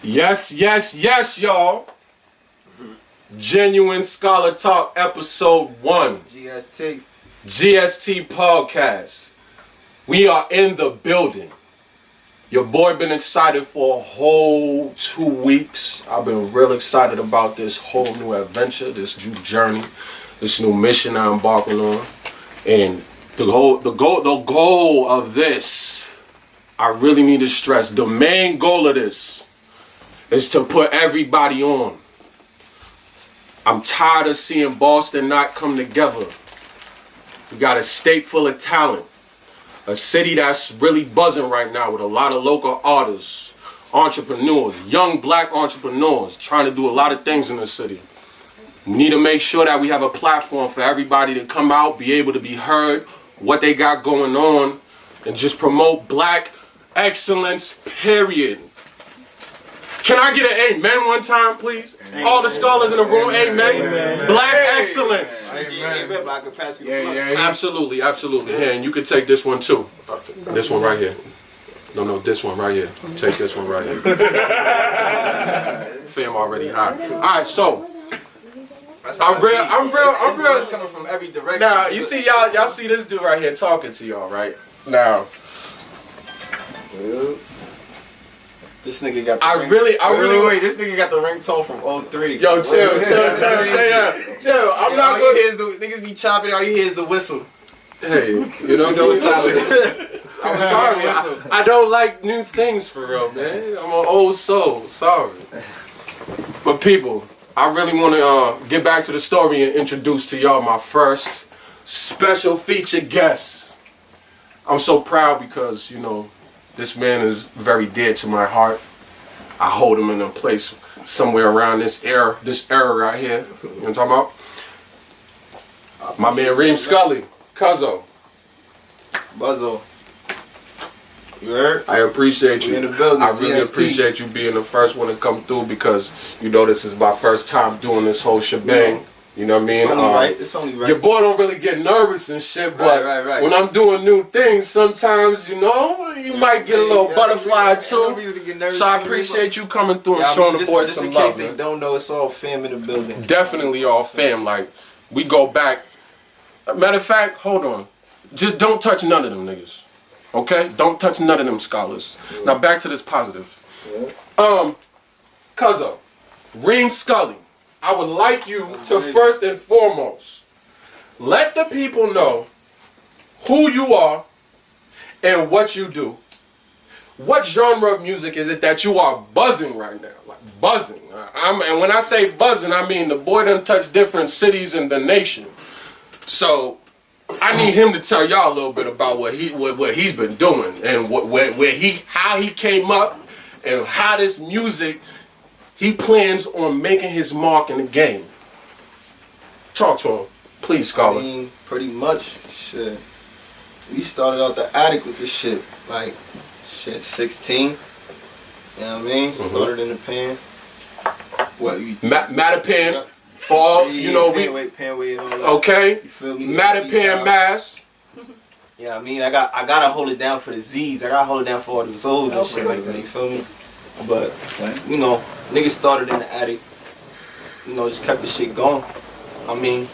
Yes, yes, yes, y'all. Genuine Scholar Talk Episode 1. GST Podcast. We are in the building. Your boy been excited for a whole 2 weeks. I've been real excited about this whole new adventure, this new journey, this new mission I'm embarking on. And the goal of this, I really need to stress, the main goal of this is to put everybody on. I'm tired of seeing Boston not come together. We got a state full of talent. A city that's really buzzing right now with a lot of local artists, entrepreneurs, young black entrepreneurs trying to do a lot of things in the city. We need to make sure that we have a platform for everybody to come out, be able to be heard, what they got going on, and just promote black excellence, period. Can I get an amen one time, please? Amen. All the scholars in the room, amen. Black excellence. Amen. Absolutely, absolutely. Here, and you can take this one too. This one right here. No, this one right here. Take this one right here. Fam already high. All right, so I'm real. It's coming from every direction. Now you see y'all see this dude right here talking to y'all, right? Now. This nigga got the I really wait. This nigga got the ringtone from 03. Yo, chill. I'm not good. Niggas be chopping. All you hear is the whistle. Hey, you know what time it is. I'm sorry. I don't like new things for real, man. I'm an old soul. Sorry. But people, I really want to get back to the story and introduce to y'all my first special featured guest. I'm so proud because, you know, this man is very dear to my heart. I hold him in a place somewhere around this era right here. You know what I'm talking about? My man Reem Skully, Cuzzo. Buzzo. You heard? I appreciate you. In the building, I really appreciate you being the first one to come through because you know this is my first time doing this whole shebang. You know what I mean? It's only right. Your boy don't really get nervous and shit, but right. when I'm doing new things, sometimes, you know, you might get a little butterfly too. So I appreciate you coming through and showing the boys some love. Just in case they don't know, it's all fam in the building. Definitely all fam. Like, we go back. Matter of fact, hold on. Just don't touch none of them niggas. Okay? Don't touch none of them scholars. Yeah. Now back to this positive. Yeah. Cuzzo, Reem Skully. I would like you to first and foremost let the people know who you are and what you do. What genre of music is it that you are buzzing right now? Like buzzing. And when I say buzzing, I mean the boy done touched different cities in the nation. So I need him to tell y'all a little bit about what he's been doing and how he came up and how this music. He plans on making his mark in the game. Talk to him, please, Scholar. I mean, pretty much, shit. We started out the attic with this shit, like, 16. You know what I mean? Started in the pan. What, you... Mattapan, fall, you know, pan weight, all that. Okay. You feel me? Mattapan mass. Yeah, I mean, I gotta hold it down for the Z's. I gotta hold it down for all the Zo's and shit like that, you feel me? But, you know, niggas started in the attic, you know, just kept the shit going. I mean,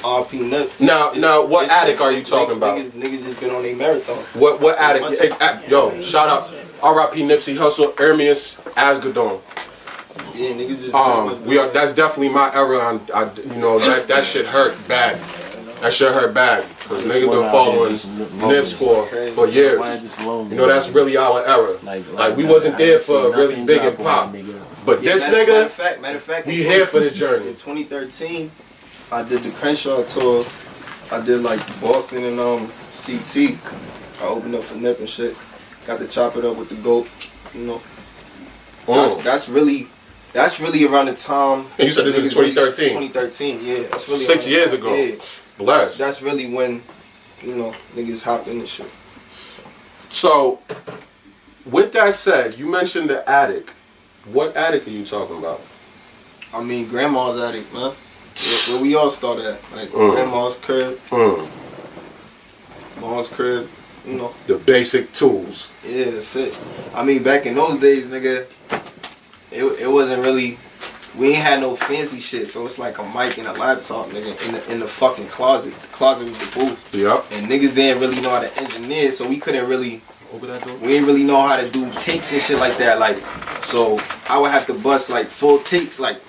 RP Nip. Now, what attic are you talking about? Niggas just been on a marathon. What attic? Yo, shout out RIP Nipsey Hussle, Ermias, Asgadon. Yeah, niggas just that's definitely my era. You know, that shit hurt bad. That shit hurt bad. Because niggas been following Nips for years. You know, that's really our era. Like we wasn't there for really big and pop. But this nigga, matter of fact, we here for the journey. In 2013, I did the Crenshaw tour. I did like Boston and CT. I opened up for Nip and shit. Got to chop it up with the GOAT. You know, that's really around the time. And you said this is 2013. 2013, yeah. That's really 6 years ago. Yeah. Bless. That's really when, you know, niggas hopped in the shit. So, with that said, you mentioned the attic. What attic are you talking about? I mean, grandma's attic, man. Where we all started at. Like, grandma's crib. Mom's crib. you know. The basic tools. Yeah, that's it. I mean, back in those days, nigga, it wasn't really. We ain't had no fancy shit, so it's like a mic and a laptop, nigga, in the fucking closet. The closet was the booth. Yep. And niggas didn't really know how to engineer, so we couldn't really. Open that door. We didn't really know how to do takes and shit like that. Like, so I would have to bust like full takes, like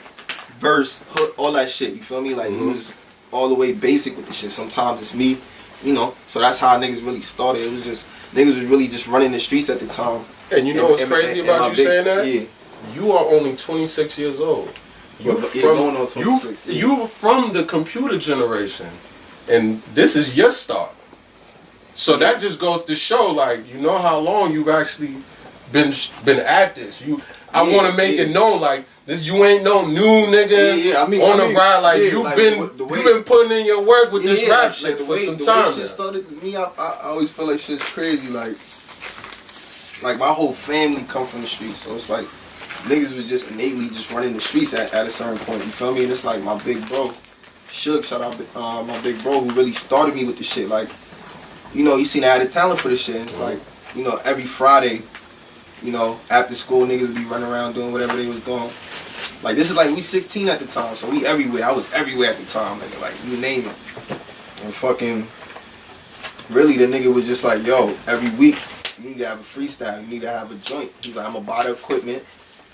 verse, hook, all that shit. You feel me? Like it was all the way basic with the shit. Sometimes it's me, you know. So that's how niggas really started. It was just niggas was really just running the streets at the time. And you know what's crazy about you saying that? Yeah. You are only 26 years old. You from the computer generation, and this is your start. So that just goes to show, like, you know how long you've actually been at this. I want to make it known, like, this. You ain't no new nigga on the ride. Like you've been putting in your work with this rap shit for some time. Shit started with me. I always feel like shit's crazy. Like my whole family come from the streets, so it's like niggas was just innately just running the streets at a certain point. You feel me? And it's like my big bro, Shook. Shout out my big bro who really started me with the shit. Like, you know, he seen I had a talent for the shit. And it's like, you know, every Friday, you know, after school, niggas be running around doing whatever they was doing. Like, this is like, we 16 at the time, so we everywhere. I was everywhere at the time, nigga. Like, you name it. And fucking, really, the nigga was just like, yo, every week, you need to have a freestyle. You need to have a joint. He's like, I'm gonna buy the equipment,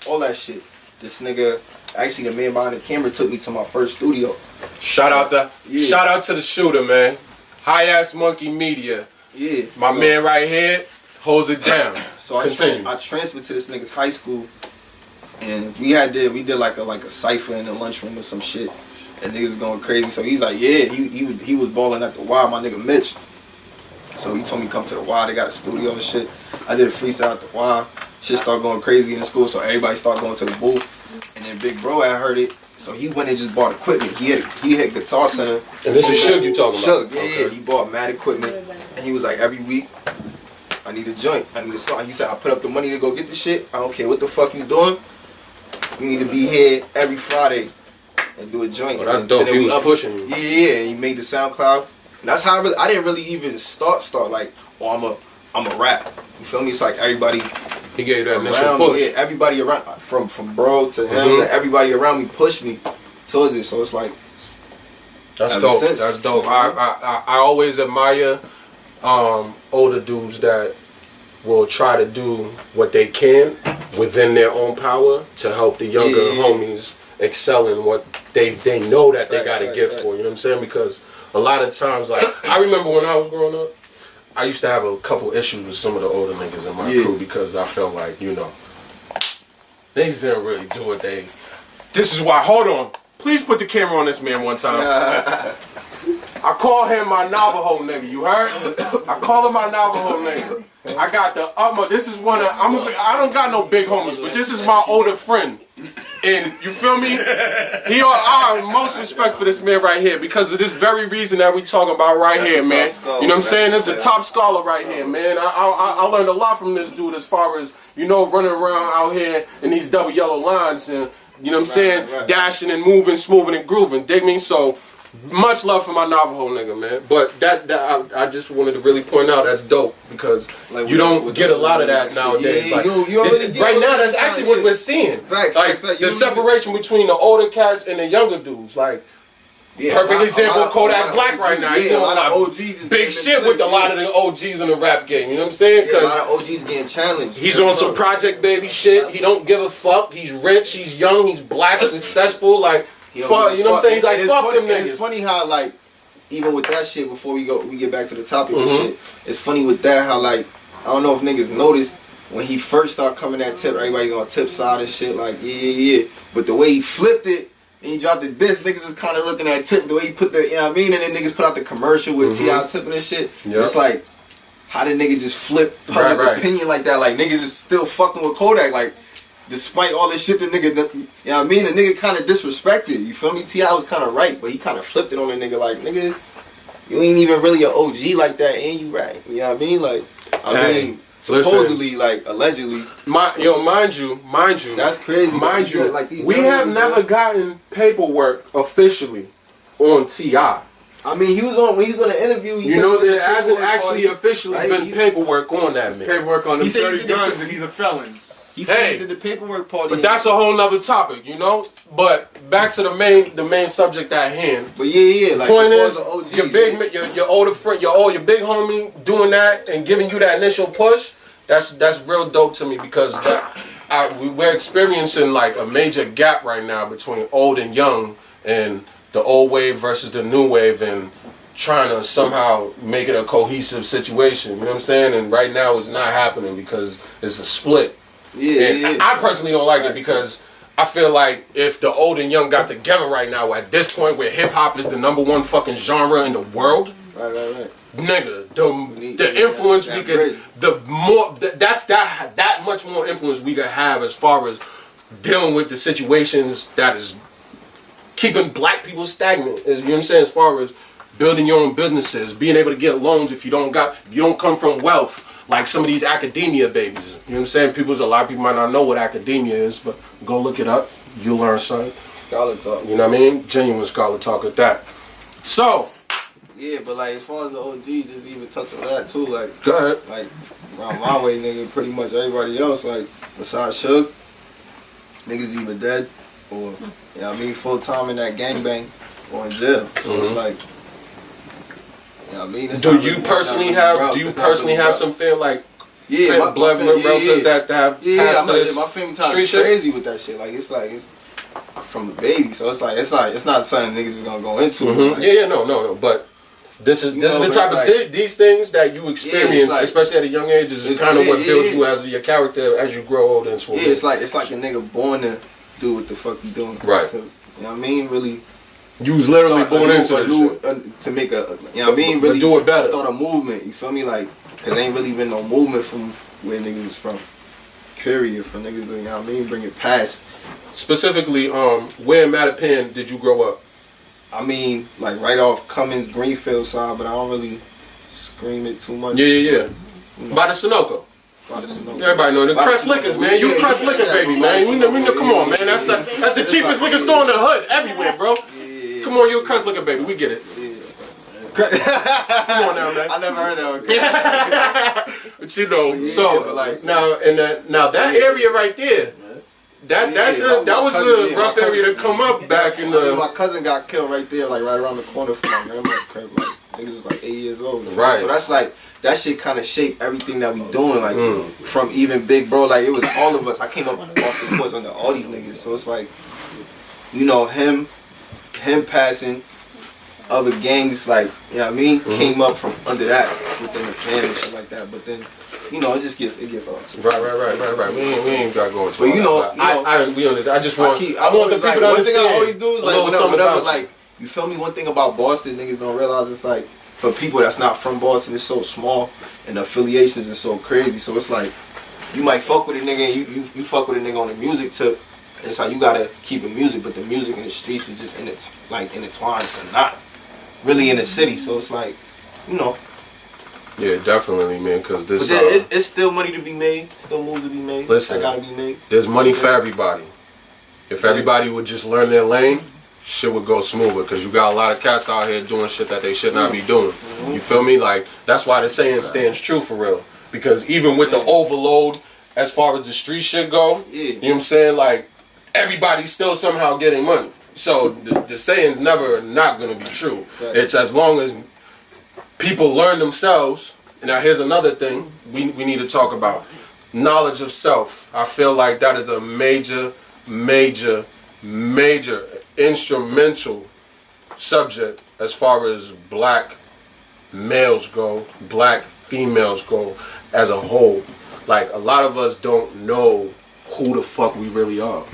all that shit. This nigga, actually, the man behind the camera took me to my first studio. Shout out to the shooter, man. High Ass Monkey Media. Yeah. My man right here holds it down. So I transferred to this nigga's high school, and we did like a cipher in the lunchroom or some shit, and niggas was going crazy. So he's like, yeah, he was balling at the Y, my nigga Mitch. So he told me come to the Y. They got a studio and shit. I did a freestyle at the Y. Shit started going crazy in the school, so everybody started going to the booth. And then Big Bro had heard it, so he went and just bought equipment. He had Guitar Center. And this is Shook you talking about? Shook, yeah. He bought mad equipment, and he was like, every week, I need a joint. I need a song. He said, I put up the money to go get the shit. I don't care what the fuck you doing. You need to be here every Friday and do a joint. Oh, that's dope. He was pushing you. Yeah. And he made the SoundCloud. And that's how I didn't really even start like, oh, I'm a rap. You feel me? It's like everybody. He gave you that initial push. Yeah, everybody around, from bro to him, to everybody around me pushed me towards it. So it's like, that's dope. That's dope. I always admire older dudes that will try to do what they can within their own power to help the younger homies excel in what they know that they got a gift for. You know what I'm saying? Because a lot of times, like, I remember when I was growing up, I used to have a couple issues with some of the older niggas in my crew because I felt like, you know, niggas didn't really do what they. This is why. Hold on. Please put the camera on this man one time. I call him my Navajo nigga. You heard? I call him my Navajo nigga. I got the this is one of I don't got no big homies, but this is my older friend. And you feel me? I have most respect for this man right here because of this very reason that we talking about right here, man. You know what I'm saying? This is a top scholar right here, man. I learned a lot from this dude as far as, you know, running around out here in these double yellow lines and, you know what I'm saying, dashing and moving, smoothing and grooving. Dig me? So much love for my Navajo nigga, man. But that I just wanted to really point out that's dope because like you don't get a lot of that nowadays. Yeah, like, you really right now, that's actually what we're seeing. Facts, like the separation between the older cats and the younger dudes. Like perfect example of Kodak Black right now. He's doing a lot of OGs big shit with a lot of the OGs in the rap game. You know what I'm saying? Yeah, a lot of OGs getting challenged. He's on some Project Baby shit. He don't give a fuck. He's rich. He's young. He's black. Successful. Like. Fuck, you know what I'm saying? He's like, fuck them niggas. It's funny how, like, even with that shit, before we get back to the topic and shit, it's funny with that how, like, I don't know if niggas noticed, when he first started coming at Tip, everybody's on Tip side and shit, like, yeah. But the way he flipped it, and he dropped the disc, niggas is kind of looking at Tip, the way he put the, you know what I mean? And then niggas put out the commercial with T.I. tipping and shit. Yep. It's like, how did nigga just flip public opinion like that? Like, niggas is still fucking with Kodak, like, despite all this shit the nigga, you know what I mean? The nigga kind of disrespected, you feel me? T.I. was kind of right, but he kind of flipped it on the nigga like, nigga, you ain't even really an OG like that, and you right. You know what I mean? Like, I mean, supposedly, listen, like, allegedly. Mind you. That's crazy. Mind you, like these we have never gotten paperwork officially on T.I. I mean, when he was on the interview, he said there hasn't actually officially been paperwork on that man. Paperwork on them 30 guns and he's a felon. He said he did the paperwork party. But that's a whole nother topic, you know. But back to the main subject at hand. But yeah. Like, point is, OGs, your older friend, your big homie doing that and giving you that initial push. That's real dope to me because we're experiencing like a major gap right now between old and young, and the old wave versus the new wave, and trying to somehow make it a cohesive situation. You know what I'm saying? And right now it's not happening because it's a split. Yeah. I personally don't like it because I feel like if the old and young got together right now at this point where hip hop is the #1 fucking genre in the world, right. nigga, the influence we could, that much more influence we could have as far as dealing with the situations that is keeping black people stagnant. You know what I'm saying? As far as building your own businesses, being able to get loans if you don't come from wealth. Like some of these academia babies. You know what I'm saying? A lot of people might not know what academia is, but go look it up. You'll learn something. Scholar talk. You know what I mean? Genuine scholar talk at that. So. Yeah, but like as far as the OGs, just even touch on that too. Like, go ahead. Like, around my way, nigga, pretty much everybody else, like, besides Suge, niggas either dead or, you know what I mean, full time in that gangbang or in jail. So it's like, you know what I mean? Do you personally have some feel like blood relatives that have passed this my family time's crazy with that shit. Like it's from the baby, so it's not something niggas is gonna go into. Like, no. But this is the type of these things that you experience, especially at a young age, is kind of what builds you as your character as you grow older and so on. Yeah, it's like a nigga born to do what the fuck he doing. Right. You know what I mean? Really. You was literally born into to make a, you know what I mean? Really do it better. Start a movement. You feel me? Like, cause there ain't really been no movement from where niggas is from. Period. For niggas, you know what I mean? Bring it past. Specifically, where in Mattapan did you grow up? I mean, like right off Cummins, Greenfield side, but I don't really scream it too much. Yeah. You know, by the Sunoco. Everybody know the Crest Liquors, man. You Crest Liquor, baby, man. We know. Come on, man. That's the cheapest liquor store in the hood everywhere, bro. Come on, you a Crest Liquor, baby. We get it. Come on now, man. I never heard that one. But you know, now that area right there. That was a rough area to come up back in the. My cousin got killed right there, like right around the corner from my grandma's crib. Like niggas was like 8 years old. Right. So that's like that shit kind of shaped everything that we doing. Like from even big bro, like it was all of us. I came up off the course under all these niggas. So it's like, you know, him passing, other gangs like, you know what I mean, came up from under that within the family and shit like that. But then, you know, it gets all too. Right. We ain't got going to. But you know, I just want the people to understand. One thing I always do is like whenever like, you feel me? One thing about Boston, niggas don't realize it's like for people that's not from Boston, it's so small and the affiliations is so crazy. So it's like you might fuck with a nigga and you fuck with a nigga on the music tip. And it's like you gotta keep it music, but the music in the streets is just intertwined, so not really in the city. So it's like, you know. Yeah, definitely, man. Cause this. But it's still money to be made, still moves to be made. Listen, that gotta be made. There's money for everybody. If everybody would just learn their lane, shit would go smoother. Cause you got a lot of cats out here doing shit that they should not be doing. You feel me? Like that's why the saying stands true for real. Because even with the overload, as far as the street shit go, you know what I'm saying? Like everybody's still somehow getting money. So the saying's never not gonna be true. It's as long as people learn themselves. And now here's another thing we need to talk about. Knowledge of self. I feel like that is a major instrumental subject as far as black males go, black females go as a whole. Like a lot of us don't know who the fuck we really are.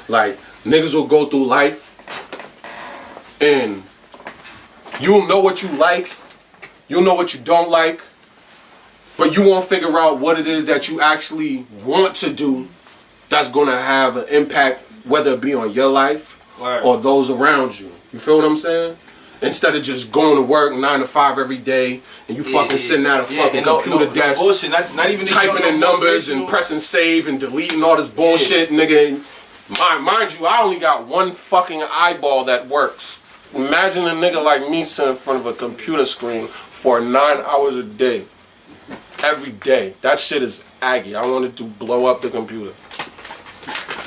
Like niggas will go through life and you'll know what you like, you'll know what you don't like, but you won't figure out what it is that you actually want to do that's going to have an impact, whether it be on your life or those around you. You feel what I'm saying? Instead of just going to work 9 to 5 every day and you fucking sitting at a fucking computer desk, bullshit. Not even typing in numbers and pressing save and deleting all this bullshit, nigga. Mind you, I only got one fucking eyeball that works. Imagine a nigga like me sitting in front of a computer screen for 9 hours a day. every day. That shit is aggy. I wanted to blow up the computer.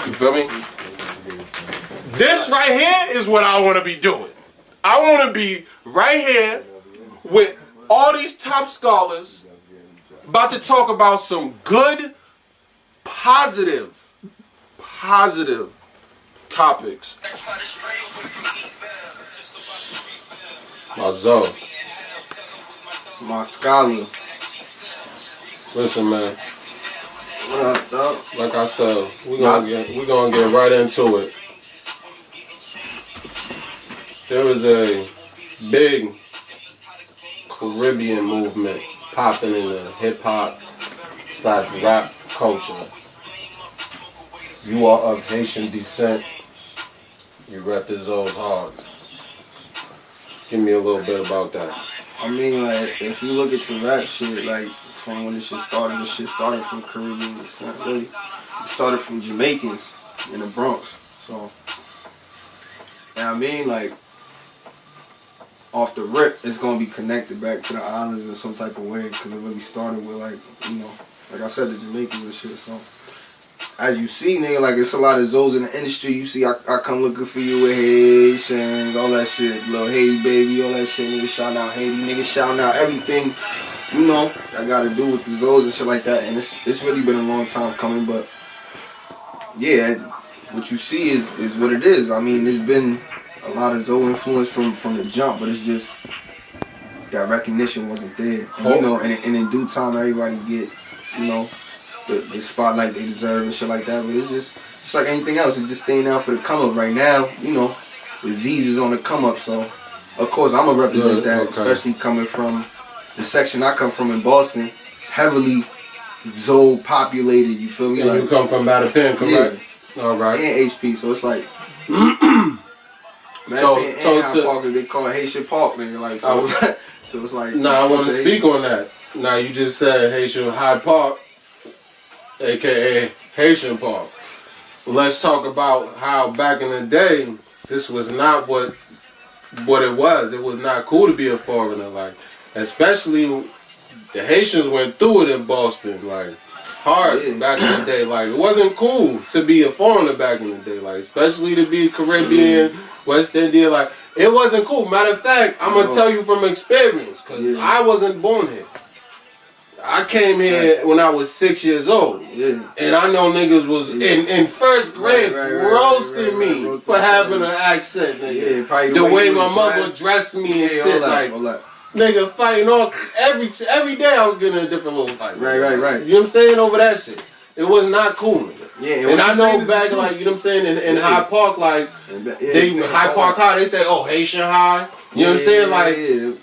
You feel me? This right here is what I want to be doing. I want to be right here with all these top scholars about to talk about some good, positive topics. My Zoe. My Skully. Listen, man. What up, dog? Like I said, we're gonna get right into it. There was a big Caribbean movement popping in the hip hop / rap culture. You are of Haitian descent. You rep the Zoes hard. Give me a little bit about that. I mean, like, if you look at the rap shit, like, from when this shit started from Caribbean descent, really. It started from Jamaicans in the Bronx. So, and I mean, like, off the rip, it's gonna be connected back to the islands in some type of way, because it really started with, like, you know, like I said, the Jamaicans and shit. So, as you see, nigga, like, it's a lot of Zoes in the industry. You see, I come looking for you with Haitians, all that shit, little Haiti baby, all that shit, nigga shouting out Haiti, nigga shouting out everything, you know, I gotta do with the Zoes and shit like that. And it's really been a long time coming, but yeah, what you see is what it is. I mean, there's been a lot of Zoe influence from the jump, but it's just that recognition wasn't there. And, you know, and in due time, everybody get, you know, the spotlight they deserve and shit like that. But it's just like anything else. It's just staying out for the come up right now. You know, the Z's is on the come up, so of course I'm gonna represent that, okay. Especially coming from the section I come from in Boston. It's heavily Zoe populated. You feel me? And like, you come from Mattapan, correct? Yeah. All right. And HP, so it's like. Mattapan and Hyde Park, they call it Haitian Park, nigga. Like so, it's like. Nah, I want to speak on that. Now you just said Haitian Hyde Park, aka Haitian Park. Let's talk about how back in the day, this was not what it was. It was not cool to be a foreigner, like, especially the Haitians went through it in Boston, like, hard back in the day. Like, it wasn't cool to be a foreigner back in the day, like, especially to be Caribbean, West Indian, like, it wasn't cool. Matter of fact, I'm gonna tell you from experience, because I wasn't born here. I came here when I was 6 years old, and I know niggas was in first grade roasting me for having an accent, nigga. The way my mother dressed me and shit, like, nigga fighting all every day. I was getting a different little fight. Right. You know what I'm saying, over that shit. It was not cool, nigga. Yeah, and I know back, like, you know what I'm saying, in Hyde Park, like, Hyde Park High, they say, oh, Haitian High. You know what I'm saying, like.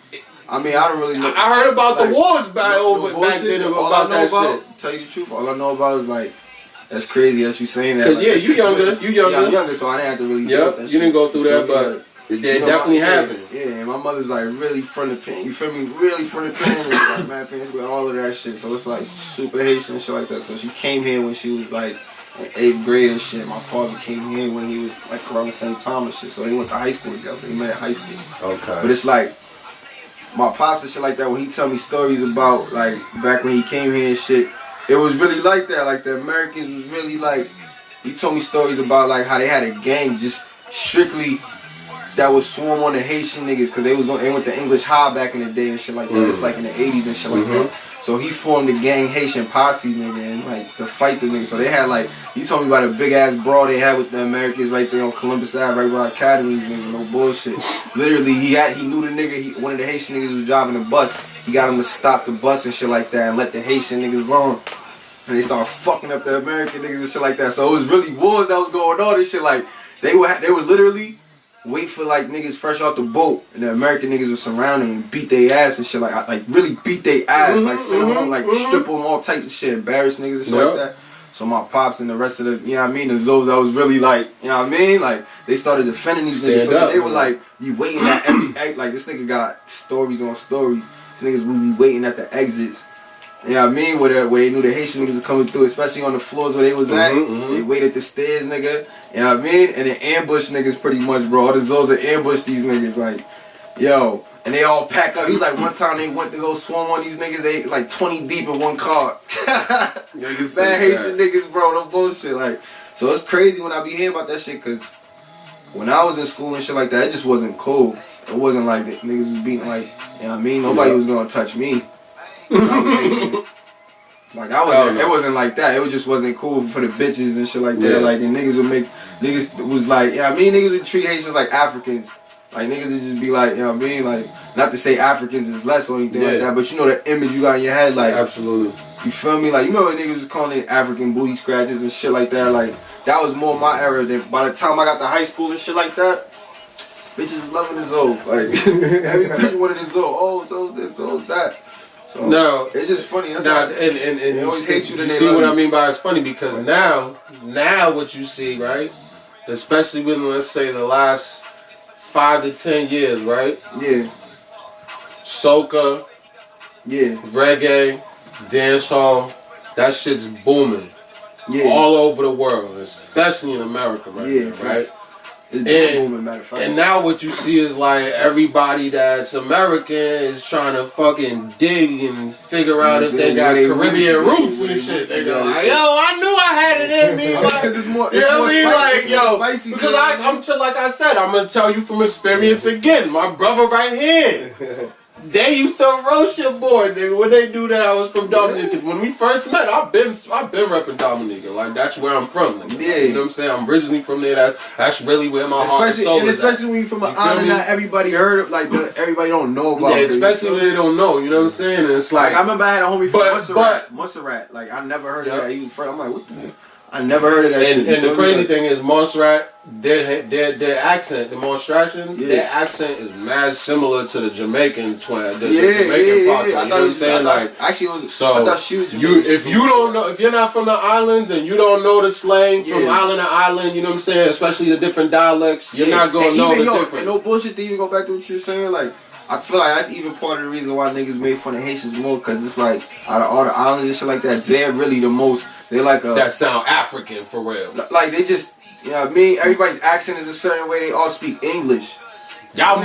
I mean, I don't really know. I heard about like, the wars back then about that shit. Tell you the truth, all I know about is, like, that's crazy that you saying that. Like, yeah, you younger. Yeah, I'm younger, so I didn't have to really deal with that shit. You didn't go through that, but it definitely happened. Yeah, and my mother's, like, really from the pen. You feel me? Really from the pen. Like, mad pants with all of that shit. So it's, like, super Haitian and shit like that. So she came here when she was, like, in 8th grade and shit. My father came here when he was, like, around the same time and shit. So they went to high school together. They met at high school. Okay. But it's, like, my pops and shit like that, when he tell me stories about, like, back when he came here and shit, it was really like that. Like, the Americans was really, like, he told me stories about, like, how they had a gang just strictly that would swarm on the Haitian niggas, because they went to English High back in the day and shit like that. It's like in the 80s and shit like that. So he formed the gang Haitian Posse, nigga, and, like, to fight the niggas. So they had, like, he told me about a big ass brawl they had with the Americans right there on Columbus Ave, right by Academies, nigga, no bullshit. Literally, he knew the nigga, one of the Haitian niggas was driving the bus. He got him to stop the bus and shit like that and let the Haitian niggas on. And they started fucking up the American niggas and shit like that. So it was really wars that was going on and shit. Like, they would literally wait for, like, niggas fresh off the boat, and the American niggas would surround them and beat their ass and shit, like really beat their ass, like, sit them on, like, strip them, all types of shit, embarrass niggas and shit like that. So my pops and the rest of the, you know what I mean, the Zoes that was really, like, you know what I mean, like, they started defending these niggas, so they would, like, be waiting at every, like, this nigga got stories on stories, these niggas would be waiting at the exits. You know what I mean? Where they knew the Haitian niggas were coming through, especially on the floors where they was at. They waited at the stairs, nigga. You know what I mean? And then ambush niggas pretty much, bro. All the Zoes that ambush these niggas, like, Yo, and they all pack up. He's like, one time they went to go swim on these niggas. They like 20 deep in one car. Niggas Bad Haitian niggas, bro. No bullshit. Like, so it's crazy when I be hearing about that shit, cause when I was in school and shit like that, it just wasn't cool. It wasn't like that niggas was beating like, you know what I mean? Nobody was gonna touch me. I was Haitian. Like I wasn't, it wasn't like that. It just wasn't cool for the bitches and shit like that. Like the niggas would make, niggas was like, you know what I mean? Niggas would treat Haitians like Africans. Like niggas would just be like, you know what I mean? Like, not to say Africans is less or anything like that, but you know the image you got in your head, like absolutely. You feel me? Like you remember niggas was calling it African booty scratches and shit like that. Like that was more my era. Than by the time I got to high school and shit like that, bitches was loving the Zoe. Like every bitch wanted the Zoe. Oh, so's this, so's that. So, no, it's just funny. That's now, and they always hate you. You see what I mean by it's funny because now what you see, right? Especially within, let's say, the last 5 to 10 years, right? Yeah. Soca. Yeah. Reggae, dancehall, that shit's booming. Yeah. All over the world, especially in America right now, right? It's booming, matter of fact. And now what you see is like everybody that's American is trying to fucking dig and figure out if they got Caribbean roots and shit. They go like, yo, I knew I had it in me. Like, it's more, you know what I mean? Like, yo, spicy, because like I said, I'm gonna tell you from experience again. My brother right here. They used to roast your boy, nigga. When they knew that I was from Dominica, when we first met, I've been repping Dominica. Like that's where I'm from, nigga. Yeah, you know what I'm saying. I'm originally from there. That's really where my heart and soul is. Especially when you're from an island that everybody heard of, like everybody don't know about. Yeah, especially when they don't know. You know what I'm saying? And it's like I remember I had a homie from Montserrat. Like I never heard of that. He was from. I'm like, what the? I never heard of that shit. And the crazy thing is, Montserrat, their accent, the Monstrations, their accent is mad similar to the Jamaican twin, the Jamaican part. You know what I'm saying? Like, actually, I thought she was Jamaican. If you don't know, if you're not from the islands and you don't know the slang from island to island, you know what I'm saying? Especially the different dialects, you're not gonna know the difference. And no bullshit to even go back to what you're saying, like. I feel like that's even part of the reason why niggas made fun of Haitians more, because it's like, out of all the islands and shit like that, they're really the most, they're like a... That sound African, for real. Like, they just, you know what I mean? Everybody's accent is a certain way, they all speak English. Y'all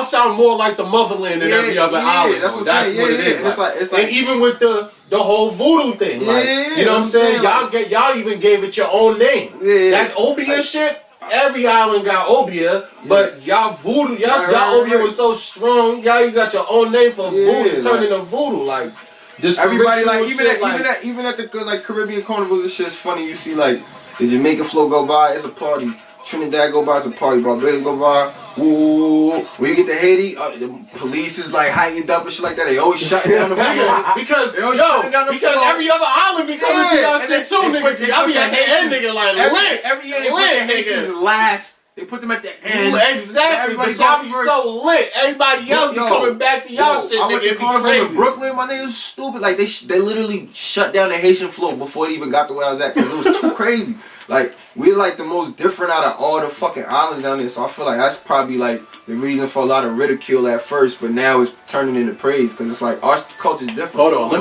sound more like the motherland than every other island. That's what it is. And it's like, and even with the whole voodoo thing, like, you know what I'm saying? Y'all even gave it your own name. That Obia shit. Every island got Obia, but y'all voodoo, y'all Obia was so strong. Y'all you got your own name for voodoo, turning to voodoo. Like this, everybody like even at the like Caribbean carnivals, it's just funny. You see like the Jamaican flow go by, it's a party. Trinidad go by, it's a party. Barbados go by, woo. When you get to Haiti, the police is like heightened up and shit like that. They always shutting down the floor because every other island be coming to y'all shit too, nigga. Y'all be a Haitian nigga like lit. Every year they put the Haitians last. They put them at the end. Exactly. But y'all be so lit. Everybody else be coming back to y'all shit, nigga. It be crazy. In Brooklyn, my niggas stupid. Like they literally shut down the Haitian flow before it even got to where I was at because it was too crazy. Like we're like the most different out of all the fucking islands down there. So I feel like that's probably like the reason for a lot of ridicule at first, but now it's turning into praise because it's like our culture's different. Hold on, let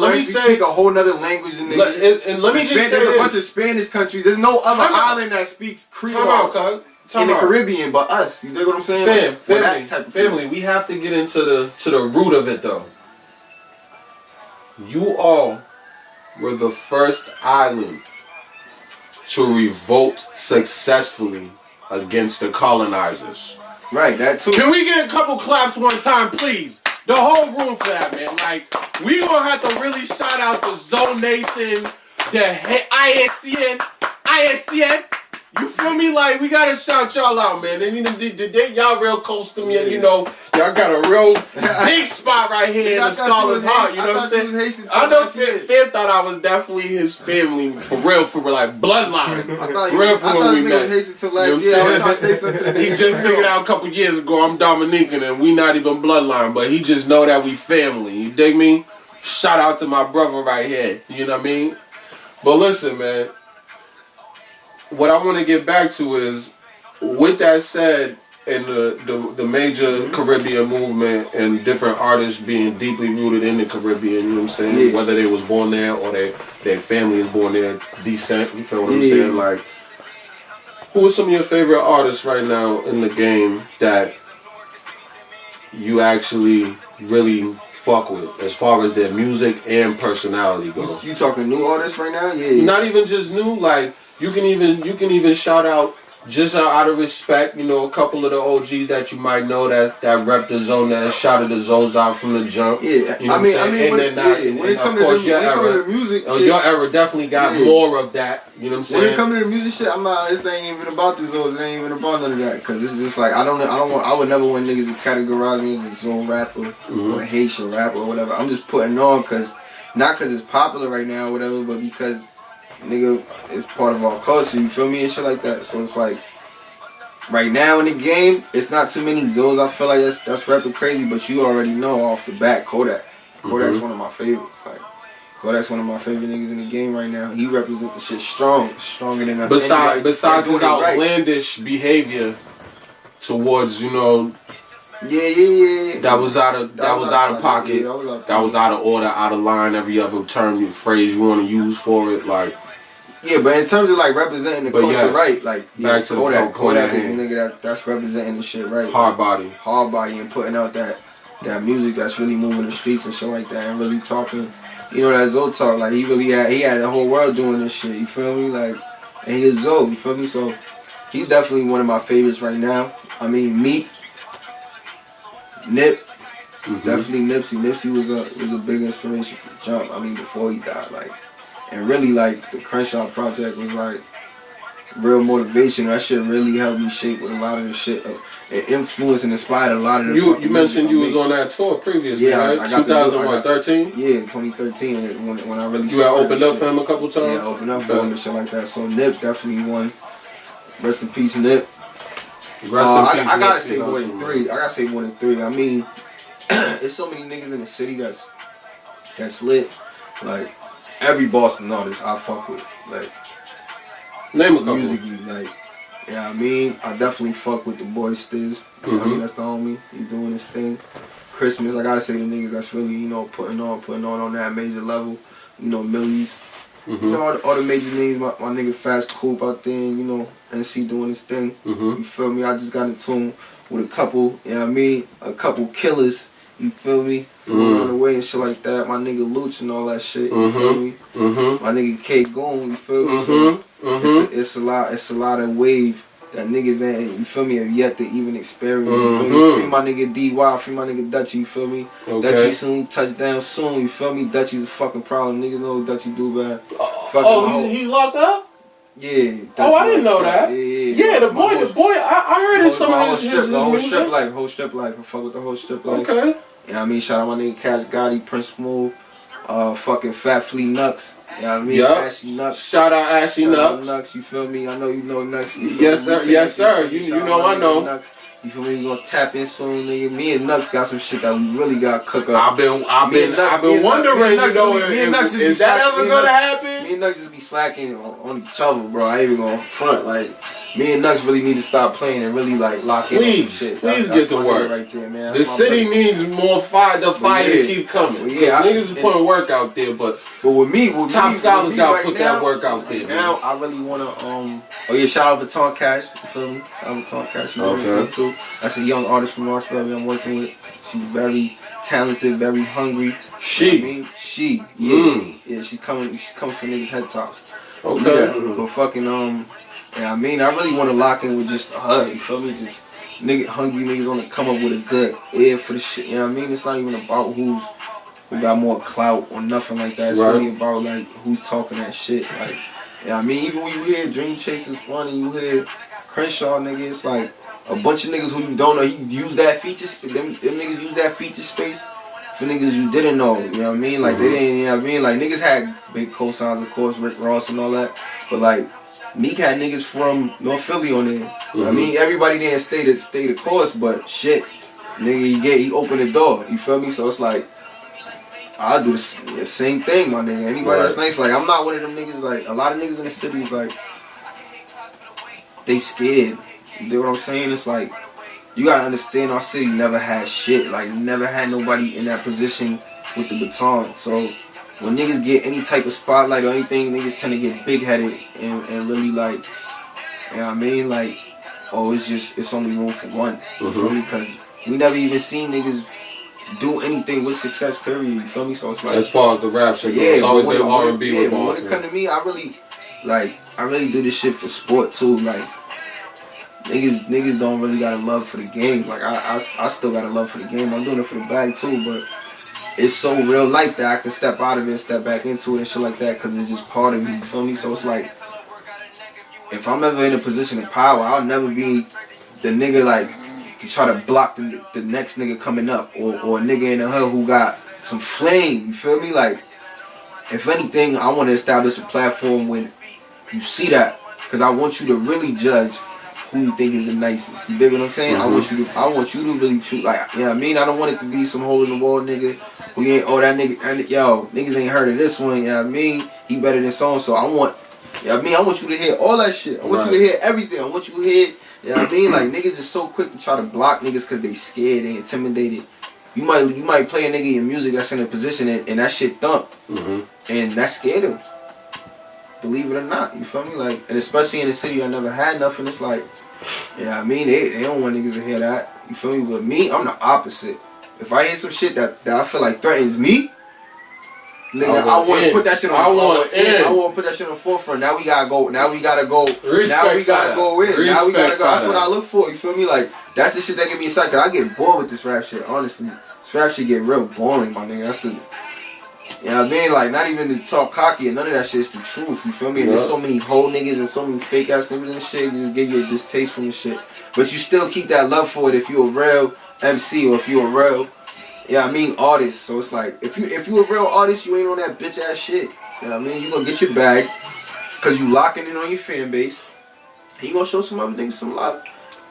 me say speak a whole nother language and let me just say there's a bunch of Spanish countries. There's no other island that speaks Creole in the Caribbean but us. You dig what I'm saying? Family, we have to get into the root of it though. You all were the first island to revolt successfully against the colonizers. Right, that too. Can we get a couple claps one time, please? The whole room for that, man. Like, we gonna have to really shout out the Zone Nation, the ISCN. You feel me? Like, we gotta shout y'all out, man. And y'all real close to me, and you know, y'all got a real big spot right here in the Scholar's heart. You know what I'm saying? I know Fib thought I was definitely his family for real, like bloodline. I thought you was Haitian till last year. I was trying to say something. He just figured out a couple years ago I'm Dominican and we not even bloodline, but he just know that we family. You dig me? Shout out to my brother right here. You know what I mean? But listen, man. What I want to get back to is, with that said, in the major Caribbean movement and different artists being deeply rooted in the Caribbean, you know what I'm saying? Yeah. Whether they was born there or their family is born there, descent, you feel what I'm saying? Like, Who are some of your favorite artists right now in the game that you actually really fuck with, as far as their music and personality goes? You talking new artists right now? Yeah. Not even just new, like you can even shout out just out of respect, you know, a couple of the OGs that you might know that rep the zone, that shouted the zones out from the jump. Yeah, you know when it comes to the music, your era definitely got more of that. You know what I'm saying? When it comes to the music shit, I'm not. It ain't even about the zones. It ain't even about none of that. Cause it's just like I would never want niggas to categorize me as a zone rapper or a Haitian rapper or whatever. I'm just putting on not cause it's popular right now or whatever, but because nigga, it's part of our culture, you feel me, and shit like that. So it's like, right now in the game, it's not too many Zos. I feel like that's rapping crazy, but you already know off the bat, Kodak's one of my favorites. Like, Kodak's one of my favorite niggas in the game right now. He represents the shit stronger than besides his outlandish behavior towards, you know. Yeah. That was out of pocket. Yeah, that was out of order, out of line. Every other term, phrase you want to use for it, like. Yeah, but in terms of like representing the culture, right? Like back to Kodak is a nigga that's representing the shit, right? Hard body, and putting out that music that's really moving the streets and shit like that, and really talking. You know that Zo talk, like he had the whole world doing this shit. You feel me? Like, and he is Zo. You feel me? So he's definitely one of my favorites right now. I mean, Meek, Nip. Definitely Nipsey. Nipsey was a big inspiration for Jump. I mean, before he died, like. And really, like, the Crenshaw project was, like, real motivation. That shit really helped me shape with a lot of the shit. It influenced and inspired a lot of the You mentioned you was on that tour previously, right? I got 2013? Yeah, 2013, when I really You had opened up for him a couple times? Yeah, opened up for him and shit like that. So Nip definitely won. Rest in peace, Nip. I gotta say more than three. I mean, there's so many niggas in the city that's lit. Like, every Boston artist I fuck with, like, name a couple. Musically, like, I mean, I definitely fuck with the boy Stiz. I mean, that's the homie. He's doing his thing. Christmas, I gotta say the niggas that's really, you know, putting on that major level. You know, Millies. You know, all the major names. My nigga Fast Coop out there, you know, NC doing his thing. You feel me? I just got in tune with a couple, you know what I mean? A couple killers. You feel me? From around the way and shit like that. My nigga Luch and all that shit. You feel me? My nigga K Goon. You feel me? So it's a lot of wave that niggas ain't. You feel me? Have yet to even experience. You feel me? Free my nigga DY. Free my nigga Dutchy. You feel me? Dutchy soon. Touchdown soon. You feel me? Dutchy's a fucking problem. Niggas know what Dutchy do bad. He's locked up. Yeah. I didn't know that. Yeah. The boy. I heard some of his whole strip life. I fuck with the whole strip life. Okay. You know what I mean? Shout out my nigga Cash Gotti, Prince Smooth, fucking Fat Flea Nux. You know what I mean? Ashy Nux. Shout out Ashy Nux. You feel me? I know you know Nux. Yes, sir. Yes, sir. You know I know. Nux. You feel me? We gonna tap in soon, nigga. Me and Nux got some shit that we really gotta cook up. I've been wondering, you know, is that ever gonna happen? Me and Nux just be slacking on each other, bro. I ain't even gonna front. Like, me and Nux really need to stop playing and really like lock in on some shit. Please get to work. Right there, man. The city needs more fire. The fire to keep coming. Niggas is putting work out there, but with me, top scholars gotta put that work out there. Now I really wanna shout out Baton Cash. You feel me? Shout out Baton Cash. She's really good too. That's a young artist from Marshall I'm working with. She's very talented, very hungry. Yeah, she comes for niggas head tops. Okay. But fucking I mean, I really want to lock in with just her. You feel me? Just hungry niggas on to come up with a good ear for the shit. You know what I mean? It's not even about who got more clout or nothing like that. It's really about like who's talking that shit. Like, yeah, I mean, even when you hear Dream Chasers One and you hear Crenshaw, nigga, it's like a bunch of niggas who you don't know. He used that feature space. Them niggas use that feature space for niggas you didn't know. You know what I mean? Like they didn't. You know what I mean? Like niggas had big cosigns, of course, Rick Ross and all that. But like Meek had niggas from North Philly on there. I mean, everybody didn't stay the course, but shit, nigga, he opened the door. You feel me? So it's like, I'll do the same thing, my nigga. Anybody that's nice, like, I'm not one of them niggas, like, a lot of niggas in the city is like, they scared. You know what I'm saying? It's like, you gotta understand our city never had shit. Like, never had nobody in that position with the baton. So, when niggas get any type of spotlight or anything, niggas tend to get big-headed and really, like, You know what I mean? Like, oh, it's only room for one. You feel me? Because we never even seen niggas do anything with success, period. You feel me? So it's like, as far as the rap shit goes, it's always been R&B with Boston. When it come to me, I really do this shit for sport too. Like, niggas don't really got a love for the game. Like, I still got a love for the game. I'm doing it for the bag too, but it's so real life that I can step out of it and step back into it and shit like that because it's just part of me. You feel me? So it's like, if I'm ever in a position of power, I'll never be the nigga like to try to block the next nigga coming up or a nigga in the hood who got some flame. You feel me? Like, if anything, I want to establish a platform when you see that, because I want you to really judge who you think is the nicest. You dig what I'm saying? I want you to really choose. Like, you know what I mean? I don't want it to be some hole in the wall nigga who ain't, oh, that nigga, yo, niggas ain't heard of this one. You know what I mean? He better than so and so. I want. You know what I mean? I want you to hear all that shit. I want you to hear everything. I want you to hear, you know what I mean? Like, niggas is so quick to try to block niggas because they scared, they intimidated. You might play a nigga in music that's in a position and that shit thump. And that scared him. Believe it or not. You feel me? Like, and especially in the city that never had nothing, it's like, you know what I mean? They don't want niggas to hear that. You feel me? But me, I'm the opposite. If I hear some shit that I feel like threatens me, nigga, I want to put that shit on the forefront. I want to put that shit on the forefront. Now we gotta go. Now we gotta go. Now we gotta go in. Now we gotta go. That's what I look for. You feel me? Like, that's the shit that get me excited. Cause I get bored with this rap shit. Honestly, this rap shit get real boring, my nigga. That's the. You know what I mean? Like, not even to talk cocky and none of that shit is the truth. You feel me? And there's so many whole niggas and so many fake ass niggas and shit. You just get you a distaste from the shit. But you still keep that love for it if you a real MC or if you a real. Yeah, I mean artists. So it's like, if you a real artist, you ain't on that bitch ass shit. You know what I mean? You gonna get your bag because you locking in on your fan base. And you gonna show some other niggas some love.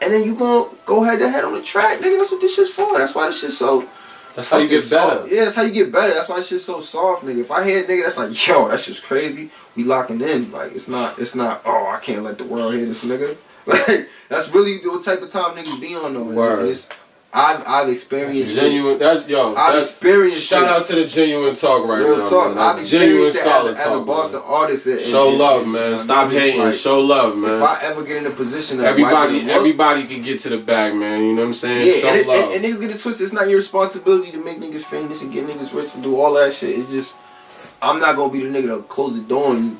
And then you gonna go head to head on the track, nigga. That's what this shit's for. That's why this shit's so. That's how you get better. Yeah, that's how you get better. That's why this shit's so soft, nigga. If I hear a nigga that's like, yo, that's just crazy, we locking in. Like, it's not, oh, I can't let the world hear this nigga. Like, that's really the type of time niggas be on though. Word. And it's, I've experienced genuine. I've experienced. Shout out to the genuine talk right real now. Talk. Man. I've experienced it as a Boston artist. Show love, man. Stop hating. Like, show love, man. If I ever get in a position that everybody can get to the bag, man. You know what I'm saying? Yeah, show love. And niggas get it twisted. It's not your responsibility to make niggas famous and get niggas rich and do all that shit. It's just, I'm not gonna be the nigga to close the door on you.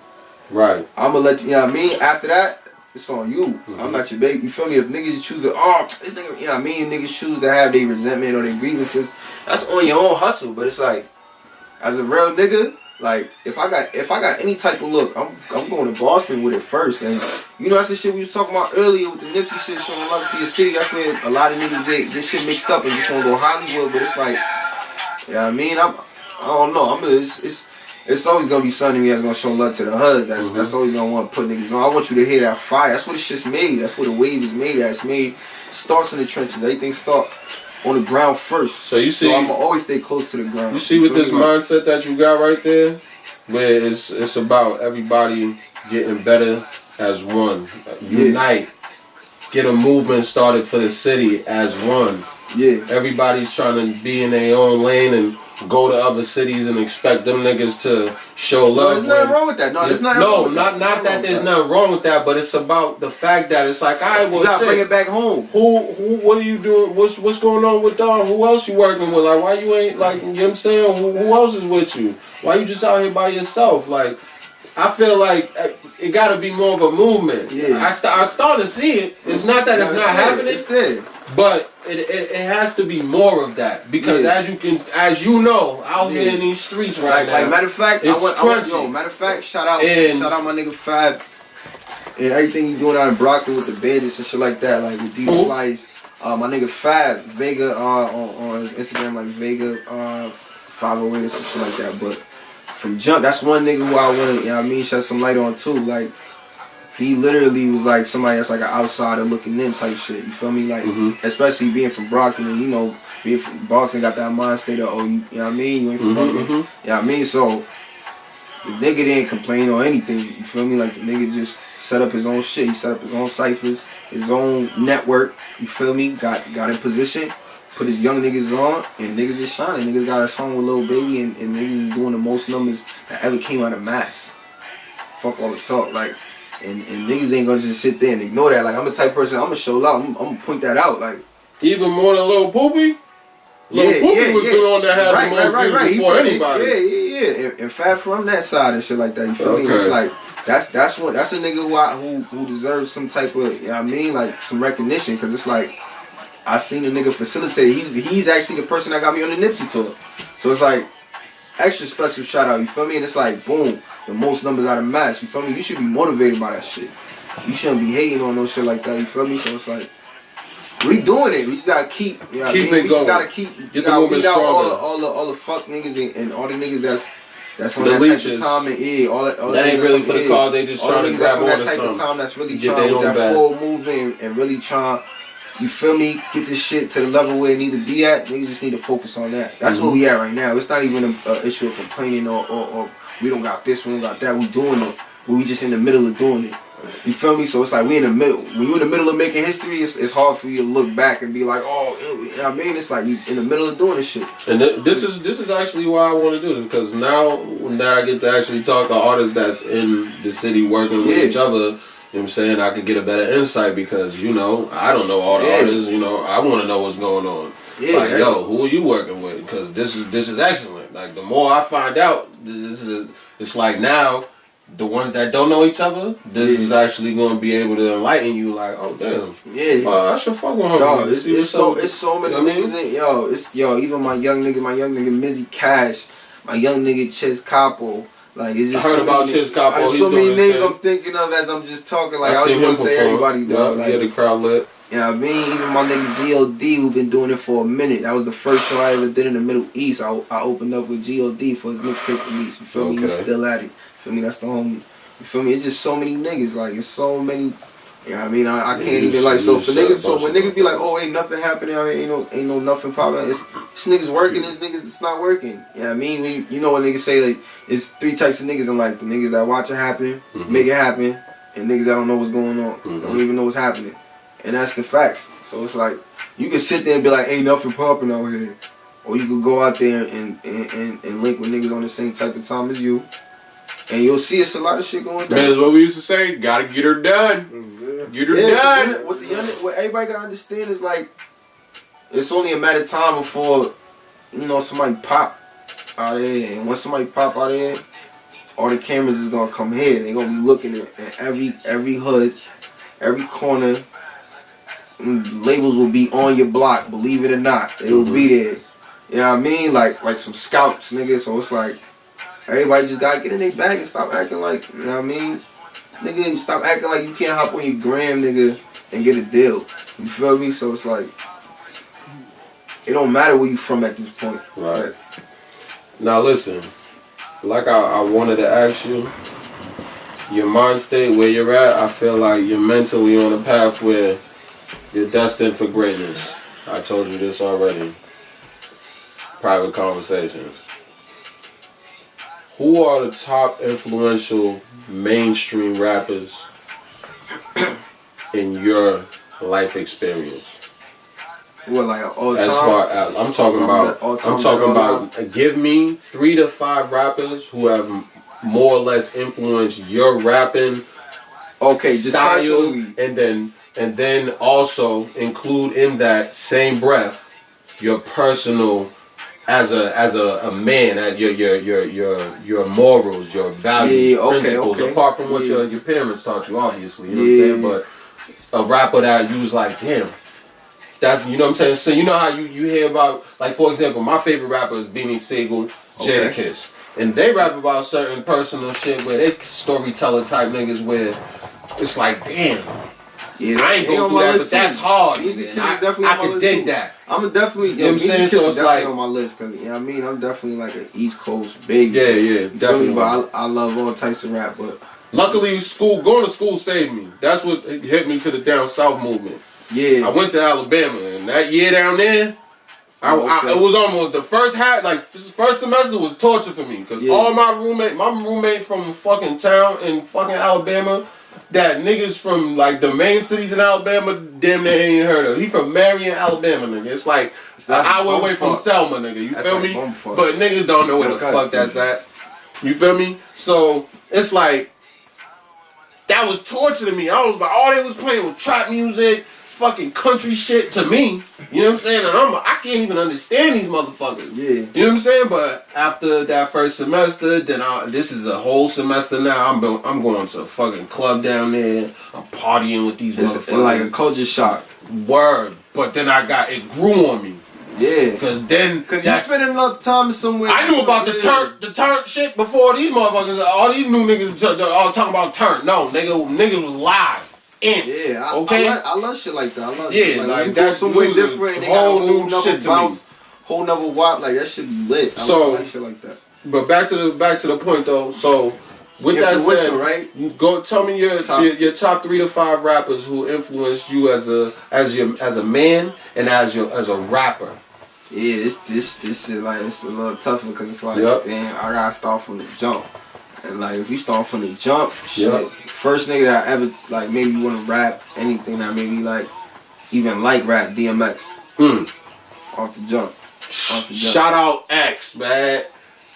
Right. I'm gonna let you know what I mean. After that, it's on you. I'm not your baby. You feel me? If niggas choose to, this nigga, you know what I mean? Niggas choose to have their resentment or their grievances, that's on your own hustle. But it's like, as a real nigga, like, if I got any type of look, I'm going to Boston with it first. And you know, that's the shit we was talking about earlier with the Nipsey shit, showing love to your city. That's where a lot of niggas get this shit mixed up and just want to go Hollywood. But it's like, you know what I mean? I don't know. It's always gonna be something to me that's gonna show love to the hood. That's always gonna want to put niggas on. I want you to hear that fire. That's what this shit's made. That's what the wave is made at. It's made, starts in the trenches. Everything start on the ground first. So you see, I'm gonna always stay close to the ground. You see, with this mindset that you got right there, where it's about everybody getting better as one. Unite. Get a movement started for the city as one. Yeah. Everybody's trying to be in their own lane and go to other cities and expect them niggas to show love. There's nothing wrong with that. No, there's nothing wrong with that. Not that there's nothing wrong with that, but it's about the fact that it's like, alright, well, you gotta bring it back home. What are you doing? What's going on with dog? Who else you working with? Like, why you ain't, like, you know what I'm saying? Who else is with you? Why you just out here by yourself? Like, I feel like it gotta be more of a movement. Yeah. I start to see it. It's not that it's not happening. It's there. But it has to be more of that, because as you know, out here in these streets right now. Like, matter of fact, shout out my nigga Fab and everything he's doing out in Brockton with the bandits and shit like that, like with these flights. My nigga Fab Vega on his Instagram, like Vega 508 or some shit like that. But from jump, that's one nigga who I want to, you know what I mean, shed some light on too. Like, he literally was like somebody that's like an outsider looking in type shit. You feel me? Like, especially being from Brockton and, you know, being from Boston, got that mind state of, you know what I mean? You ain't from Brockton. You know what I mean? So, the nigga didn't complain or anything. You feel me? Like, the nigga just set up his own shit. He set up his own ciphers, his own network. You feel me? Got in position, put his young niggas on, and niggas is shining. Niggas got a song with Lil Baby, and niggas is doing the most numbers that ever came out of Mass. Fuck all the talk. Like, And niggas ain't gonna just sit there and ignore that. Like, I'm the type of person, I'm gonna show love. I'm gonna point that out. Like, even more than Lil Poopy? Lil Poopy was the one that had the most views before anybody. Yeah. In fact, from that side and shit like that, you feel me? It's like, that's a nigga who deserves some type of, you know what I mean? Like, some recognition. Because it's like, I seen a nigga facilitate. He's actually the person that got me on the Nipsey tour. So it's like, extra special shout out, you feel me? And it's like, boom, the most numbers out of match, you feel me? You should be motivated by that shit. You shouldn't be hating on no shit like that, you feel me? So it's like, we doing it. We just gotta keep, you know keep what I mean? it We going. just gotta keep, get the movement out stronger. all the fuck niggas and all the niggas that's on the that leeches. type of time and all that ain't really for the cause. They just trying to grab on that to type something. of time that's really Get trying their with own that back. full movement and really trying. You feel me? Get this shit to the level where it need to be at. Niggas just need to focus on that. That's where we at right now. It's not even an issue of complaining or we don't got this, we don't got that. We doing it, but we just in the middle of doing it. You feel me? So it's like we in the middle. When you in the middle of making history, it's hard for you to look back and be like, oh, you know what I mean? It's like you in the middle of doing this shit. And this is actually why I want to do this, because now that I get to actually talk to artists that's in the city working with each other. You know what I'm saying? I could get a better insight because, you know, I don't know all the artists, you know, I want to know what's going on. Like, yo, who are you working with? Because this is excellent. Like, the more I find out, it's like now, the ones that don't know each other, this is actually going to be able to enlighten you. Like, oh, damn. I should fuck with him. Yo, it's so many niggas in, even my young nigga Mizzy Cash, my young nigga Chiz Capo. Like, it's just I heard about Chiz Capo. There's so many names I'm thinking of as I'm just talking. Like, I just want to say everybody, though. Like, the crowd lit. Yeah, I mean, even my nigga G.O.D. who been doing it for a minute. That was the first show I ever did in the Middle East. I opened up with G.O.D. for his mixtape release. You feel me? He's still at it. You feel me? That's the homie. You feel me? It's just so many niggas. Like, it's so many. You know what I mean? I can't even, like, so for niggas, so when niggas be like, oh, ain't nothing happening, I mean, ain't no nothing popping, it's niggas working, it's niggas that's not working. You know what I mean? You know what niggas say, like, it's three types of niggas in life. The niggas that watch it happen, make it happen, and niggas that don't know what's going on, don't even know what's happening. And that's the facts. So it's like, you can sit there and be like, ain't nothing popping out here. Or you could go out there and link with niggas on the same type of time as you. And you'll see it's a lot of shit going down. Man, that's what we used to say, gotta get her done. Get her done. What everybody gotta understand is like, it's only a matter of time before, you know, somebody pop out there. And once somebody pop out there, all the cameras is gonna come here. They're gonna be looking at every hood, every corner. Labels will be on your block, believe it or not. They will be there. You know what I mean? Like some scouts, nigga. So it's like, everybody just gotta get in their bag and stop acting like, you know what I mean? Nigga, stop acting like you can't hop on your gram, nigga, and get a deal. You feel me? So it's like, it don't matter where you from at this point. Right. Now listen, like I wanted to ask you, your mind state, where you're at, I feel like you're mentally on a path where you're destined for greatness. I told you this already. Private conversations. Who are the top influential mainstream rappers in your life experience? What, like all time? As far as I'm talking about, give me 3 to 5 rappers who have more or less influenced your rapping style, and then also include in that same breath your personal. As a man, your morals, your values, principles, apart from what your parents taught you, obviously, you know what I'm saying? But a rapper that you was like, damn, that's, you know what I'm saying? So you know how you hear about, like, for example, my favorite rapper is Beanie Siegel, Jadakiss. And they rap about certain personal shit where they storyteller type niggas where it's like, damn. Yeah, I ain't gonna do that, but that's hard. I can dig that. I'm definitely, you know what I'm saying? So it's like on my list because, you know what I mean? I'm definitely like an East Coast baby. Yeah, definitely. But I love all types of rap. But luckily, going to school saved me. That's what hit me to the down south movement. Yeah, I went to Alabama, and that year down there, it was almost the first semester was torture for me because all my roommate from fucking town in fucking Alabama. That niggas from like the main cities in Alabama damn near ain't heard of. He from Marion, Alabama, nigga. It's like an hour away from Selma, nigga. You feel me? But niggas don't know where the fuck that's at. You feel me? So it's like that was torture to me. I was like, all they was playing was trap music, fucking country shit to me. You know what I'm saying? And I can't even understand these motherfuckers. Yeah. You know what I'm saying? But after that first semester, then this is a whole semester now. I'm going to a fucking club down there. I'm partying with these motherfuckers. It's like a culture shock. Word. But then it grew on me. Yeah. Because you spending enough time somewhere. I knew about the turn shit before these motherfuckers. All these new niggas all talking about turn. No, niggas was live. Yeah, okay. I love shit like that. I love like you that's go somewhere different and they got a whole nother shit bounce, whole nother wop. Like that should be lit. I like shit like that. But back to the point though. So with that said, right? Go tell me your top 3 to 5 rappers who influenced you as a man and as a rapper. Yeah, this shit like it's a little tougher because it's like damn, I gotta start from the jump. And like if you start from the jump, shit, first nigga that I ever like made me wanna rap anything that made me like even like rap, DMX. Off the jump. Shout out X, man.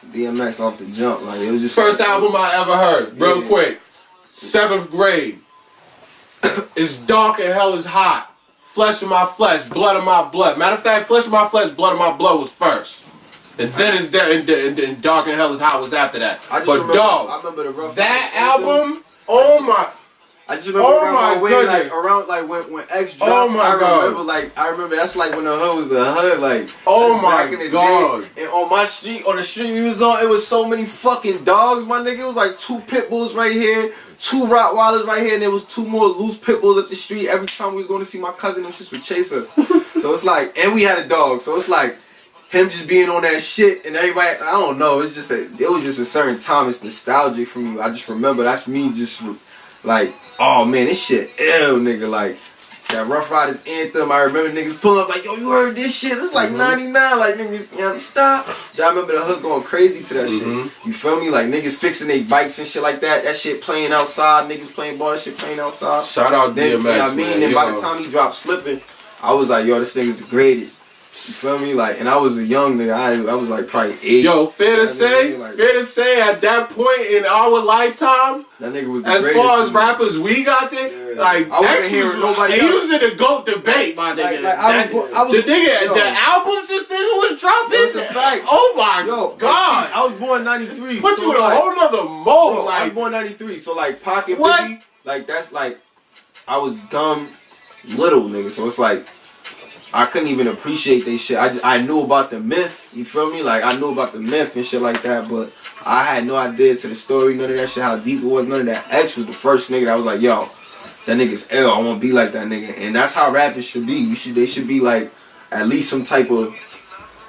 DMX off the jump. Like it was just first album I ever heard. Real quick. 7th grade. It's dark and hell is hot. Flesh of my flesh, blood of my blood. Matter of fact, flesh of my flesh, blood of my blood was first. And then it's there, and Dark and Hell is Hot was after that. I remember the rough. That album, oh my. I just remember when X dropped. Oh my God. I remember that's like when the hood was the hood, like. Oh my God. And on the street we was on, it was so many fucking dogs, my nigga. It was like 2 pit bulls right here, 2 Rottweilers right here, and there was 2 more loose pit bulls at the street. Every time we was going to see my cousin, them shits would chase us. So it's like, and we had a dog, so it's like. Him just being on that shit and everybody, I don't know, it was just a certain time. It's nostalgic for me. I just remember that's me just like, oh man, this shit ill, nigga. Like that Rough Riders anthem. I remember niggas pulling up like, yo, you heard this shit? It's like 99. Like niggas, you know, stop. I remember the hood going crazy to that shit. You feel me? Like niggas fixing their bikes and shit like that. That shit playing outside. Niggas playing ball. That shit playing outside. Shout out DMX. You know what I mean? Then by the time he dropped Slippin', I was like, yo, this thing's the greatest. You feel me? Like, and I was a young nigga. I was like probably 8. Yo, fair to say, at that point in our lifetime, that nigga was the as far as rappers we got there, like I wasn't hearing nobody else. He was in the GOAT debate, my nigga. The albums this nigga was dropping. That's a fact. Oh my God! I was born 93. Put you in a whole nother mode. I was born 93, so like Pac and Biggie, like that's like I was dumb little nigga. So it's like. I couldn't even appreciate they shit. I knew about the myth, you feel me? Like, I knew about the myth and shit like that, but I had no idea to the story, none of that shit, how deep it was, none of that. X was the first nigga that was like, yo, that nigga's ill, I want to be like that nigga. And that's how rapping should be. They should be like, at least some type of,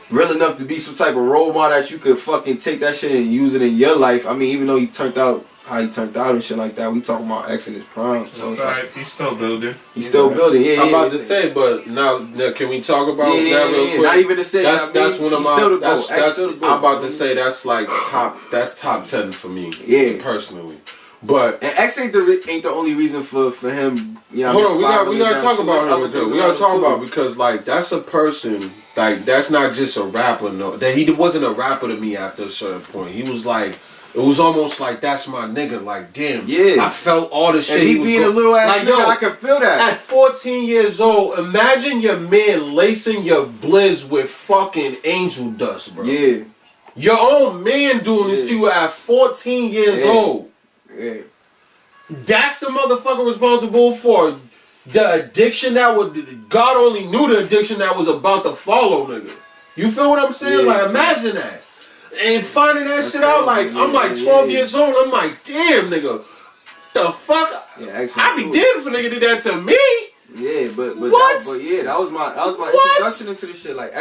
real enough to be some type of role model that you could fucking take that shit and use it in your life. I mean, even though he turned out how he turned out and shit like that, we talking about X in his prime. So it's like, he's still building. He's still building. Yeah, I'm about to say, but now can we talk about that real quick? Not even to say that's one of my. That's I'm about to say that's like top 10 for me. Yeah, personally. But and X ain't the only reason for him. You know, hold on, we gotta talk about him. We gotta talk about because like that's a person. Like that's not just a rapper. No, that he wasn't a rapper to me after a certain point. He was like. It was almost like that's my nigga. Like damn, I felt all the shit. And he was being a little ass like, nigga, I can feel that. At 14 years old, imagine your man lacing your blizz with fucking angel dust, bro. Yeah, your own man doing this to you at 14 years old. Yeah, that's the motherfucker responsible for the addiction that was. God only knew the addiction that was about to follow, nigga. You feel what I'm saying? Like imagine that. And finding that shit out, like, I'm like 12 years old, I'm like, damn, nigga, the fuck? I be damned if a nigga did that to me. Yeah, but that was my introduction into the shit. Like,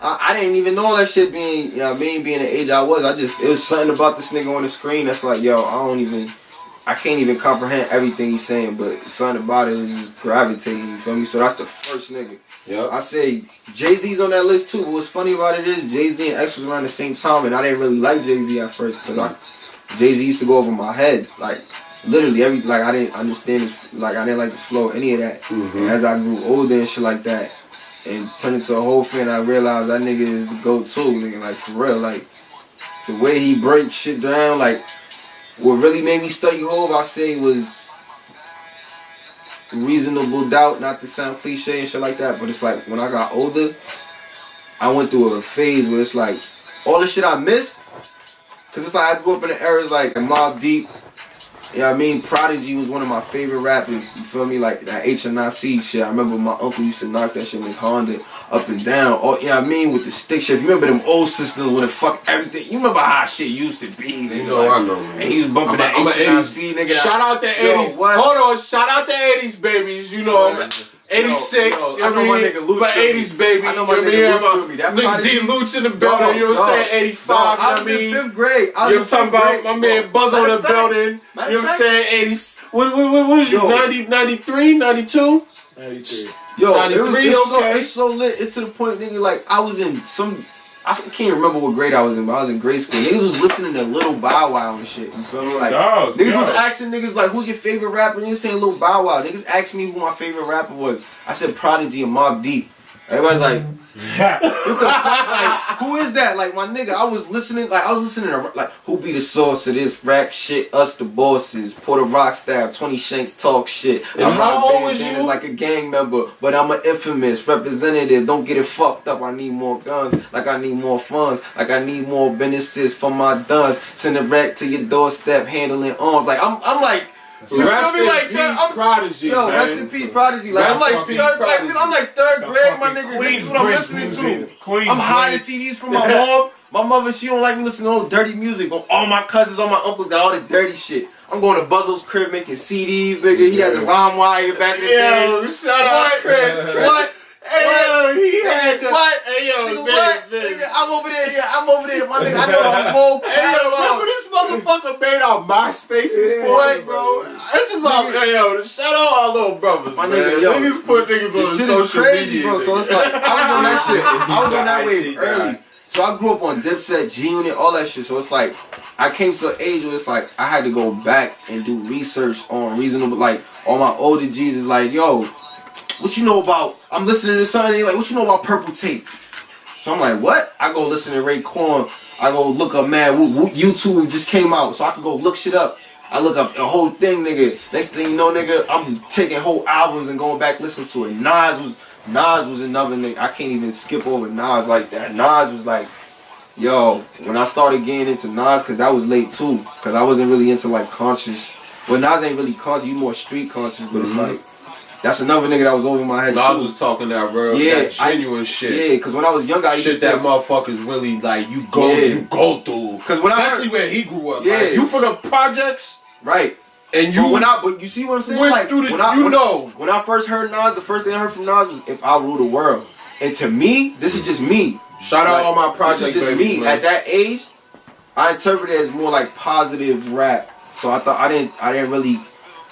I didn't even know all that shit being being the age I was. It was something about this nigga on the screen that's like, yo, I can't even comprehend everything he's saying, but something about it is just gravitating, you feel me? So that's the first nigga. Yep. I say Jay-Z's on that list too, but what's funny about it is Jay-Z and X was around the same time, and I didn't really like Jay-Z at first because Jay-Z used to go over my head, like literally I didn't understand his, like I didn't like his flow, any of that. And as I grew older and shit like that, and turned into a whole fan, I realized that nigga is the go-to nigga, like for real, like the way he breaks shit down, like what really made me study Hov, I say was reasonable doubt, not to sound cliche and shit like that, but it's like when I got older, I went through a phase where it's like all the shit I miss, cause it's like I grew up in the eras like Mobb Deep. You know what I mean? Prodigy was one of my favorite rappers. You feel me? Like that HNIC shit. I remember my uncle used to knock that shit in his Honda up and down. Oh, you know what I mean? With the stick shit. You remember them old systems when it fucked everything? You remember how shit used to be, nigga? You know, like, I know. Man. And he was bumping that HNIC, nigga. Shout out the 80s. What? Hold on. Shout out the 80s babies. You know, 86. I know my nigga Luch. But 80s baby. I know my nigga Luch with me. That nigga D Luch in the building. You know what I'm saying? 85. I was in 5th grade. You know what I'm talking about? My man Buzz on the building. You know what I'm saying? 80s. What was you? 90, 93, 92? 93. Yo, 93, it's so lit. It's to the point, nigga, like, I was in some... I can't remember what grade I was in, but I was in grade school. Niggas was listening to Lil Bow Wow and shit. You feel me? Like, niggas was asking niggas, like, who's your favorite rapper? Niggas saying Lil Bow Wow. Niggas asked me who my favorite rapper was. I said Prodigy and Mobb Deep. Everybody's like... what the fuck? Like, who is that? Like, my nigga, I was listening to, like, who be the source of this rap shit? Us the bosses. Puerto Rock style, 20 Shanks talk shit. I rock bandanas like a gang member, but I'm an infamous representative. Don't get it fucked up. I need more guns, like I need more funds, like I need more businesses for my duns. Send a rack to your doorstep, handling arms. Like, I'm like... Rest in peace, Prodigy. Yo, rest in peace, Prodigy. Like, I'm like third grade, my nigga. This is what I'm listening to. I'm hiding CDs from my mom. My mother, she don't like me listening to all dirty music. But all my cousins, all my uncles got all the dirty shit. I'm going to Buzzo's crib making CDs, nigga. He had the LimeWire back in the day. Yo, shout out Chris. What? Hey, yo, he had the... What? Hey, yo, nigga, what? Nigga, I'm over there. My nigga, I know the whole catalog. Remember this motherfucker made our MySpaces for us, bro? This is our... Hey, yo, shout out our little brothers, man. Nigga, yo, niggas put niggas on the social crazy, media. bro. So it's like, I was on that shit. I was on that wave early. So I grew up on Dipset, G-Unit, all that shit. So it's like, I came to an age where it's like, I had to go back and do research on reasonable... Like, all my older G's is like, yo... What you know about, I'm listening to something, like, what you know about Purple Tape? So I'm like, what? I go listen to Raekwon. I go look up, man, YouTube just came out, so I could go look shit up. I look up the whole thing, nigga. Next thing you know, nigga, I'm taking whole albums and going back listening to it. Nas was another nigga. I can't even skip over Nas like that. Nas was like, yo, when I started getting into Nas, because that was late too, because I wasn't really into like conscious. Well, Nas ain't really conscious, you more street conscious, but it's like, that's another nigga that was over my head. Nas was talking that real, that genuine shit. Yeah, because when I was younger, I used shit to that motherfuckers really like you go through. Because especially where he grew up, like, you from the projects, right? And you but you see what I'm saying? Went like through when I first heard Nas, the first thing I heard from Nas was "If I Rule the World," and to me, this is just me. Shout out all my projects, this is just babies, me. man. At that age, I interpreted it as more like positive rap. So I thought I didn't really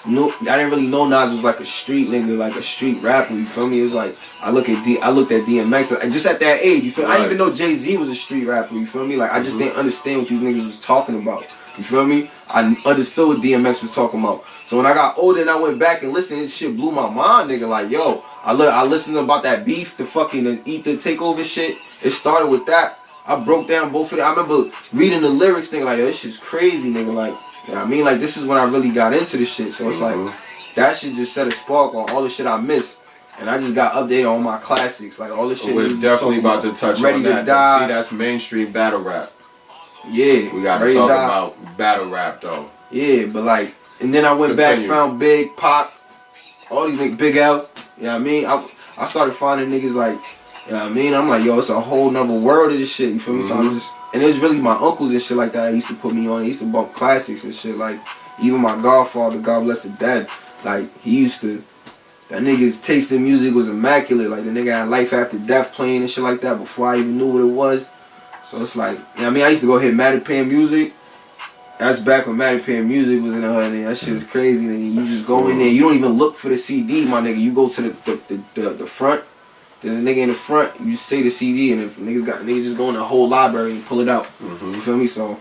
know Nas was like a street nigga, like a street rapper. You feel me? It was like I looked at DMX, and just at that age, you feel? Right. I didn't even know Jay-Z was a street rapper. You feel me? Like I just didn't understand what these niggas was talking about. You feel me? I understood what DMX was talking about. So when I got older and I went back and listened, this shit blew my mind, nigga. Like yo, I listened about that beef, the fucking Ether takeover shit. It started with that. I broke down both of them. I remember reading the lyrics, nigga. Like yo, this shit's crazy, nigga. Like. You know what I mean? Like, this is when I really got into this shit. So it's like, that shit just set a spark on all the shit I missed. And I just got updated on my classics. Like, all the shit. We're definitely about to touch Ready on to that. Die. See, that's mainstream battle rap. Yeah. We got to talk about battle rap, though. Yeah, but like, and then I went back, found Big, Pac, all these niggas, Big L. You know what I mean? I started finding niggas like, you know what I mean? I'm like, yo, it's a whole nother world of this shit. You feel me? So I'm just... And it was really my uncles and shit like that that used to put me on. He used to bump classics and shit. Like, even my godfather, God bless the dead, like, he used to... That nigga's taste in music was immaculate. Like, the nigga had Life After Death playing and shit like that before I even knew what it was. So it's like, you know what I mean? I used to go hit Mattapan Music. That's back when Mattapan Music was in the hood. That shit was crazy, nigga. You just go in there. You don't even look for the CD, my nigga. You go to the front. There's a nigga in the front, you say the CD, and if niggas just go in the whole library and pull it out. You feel me? So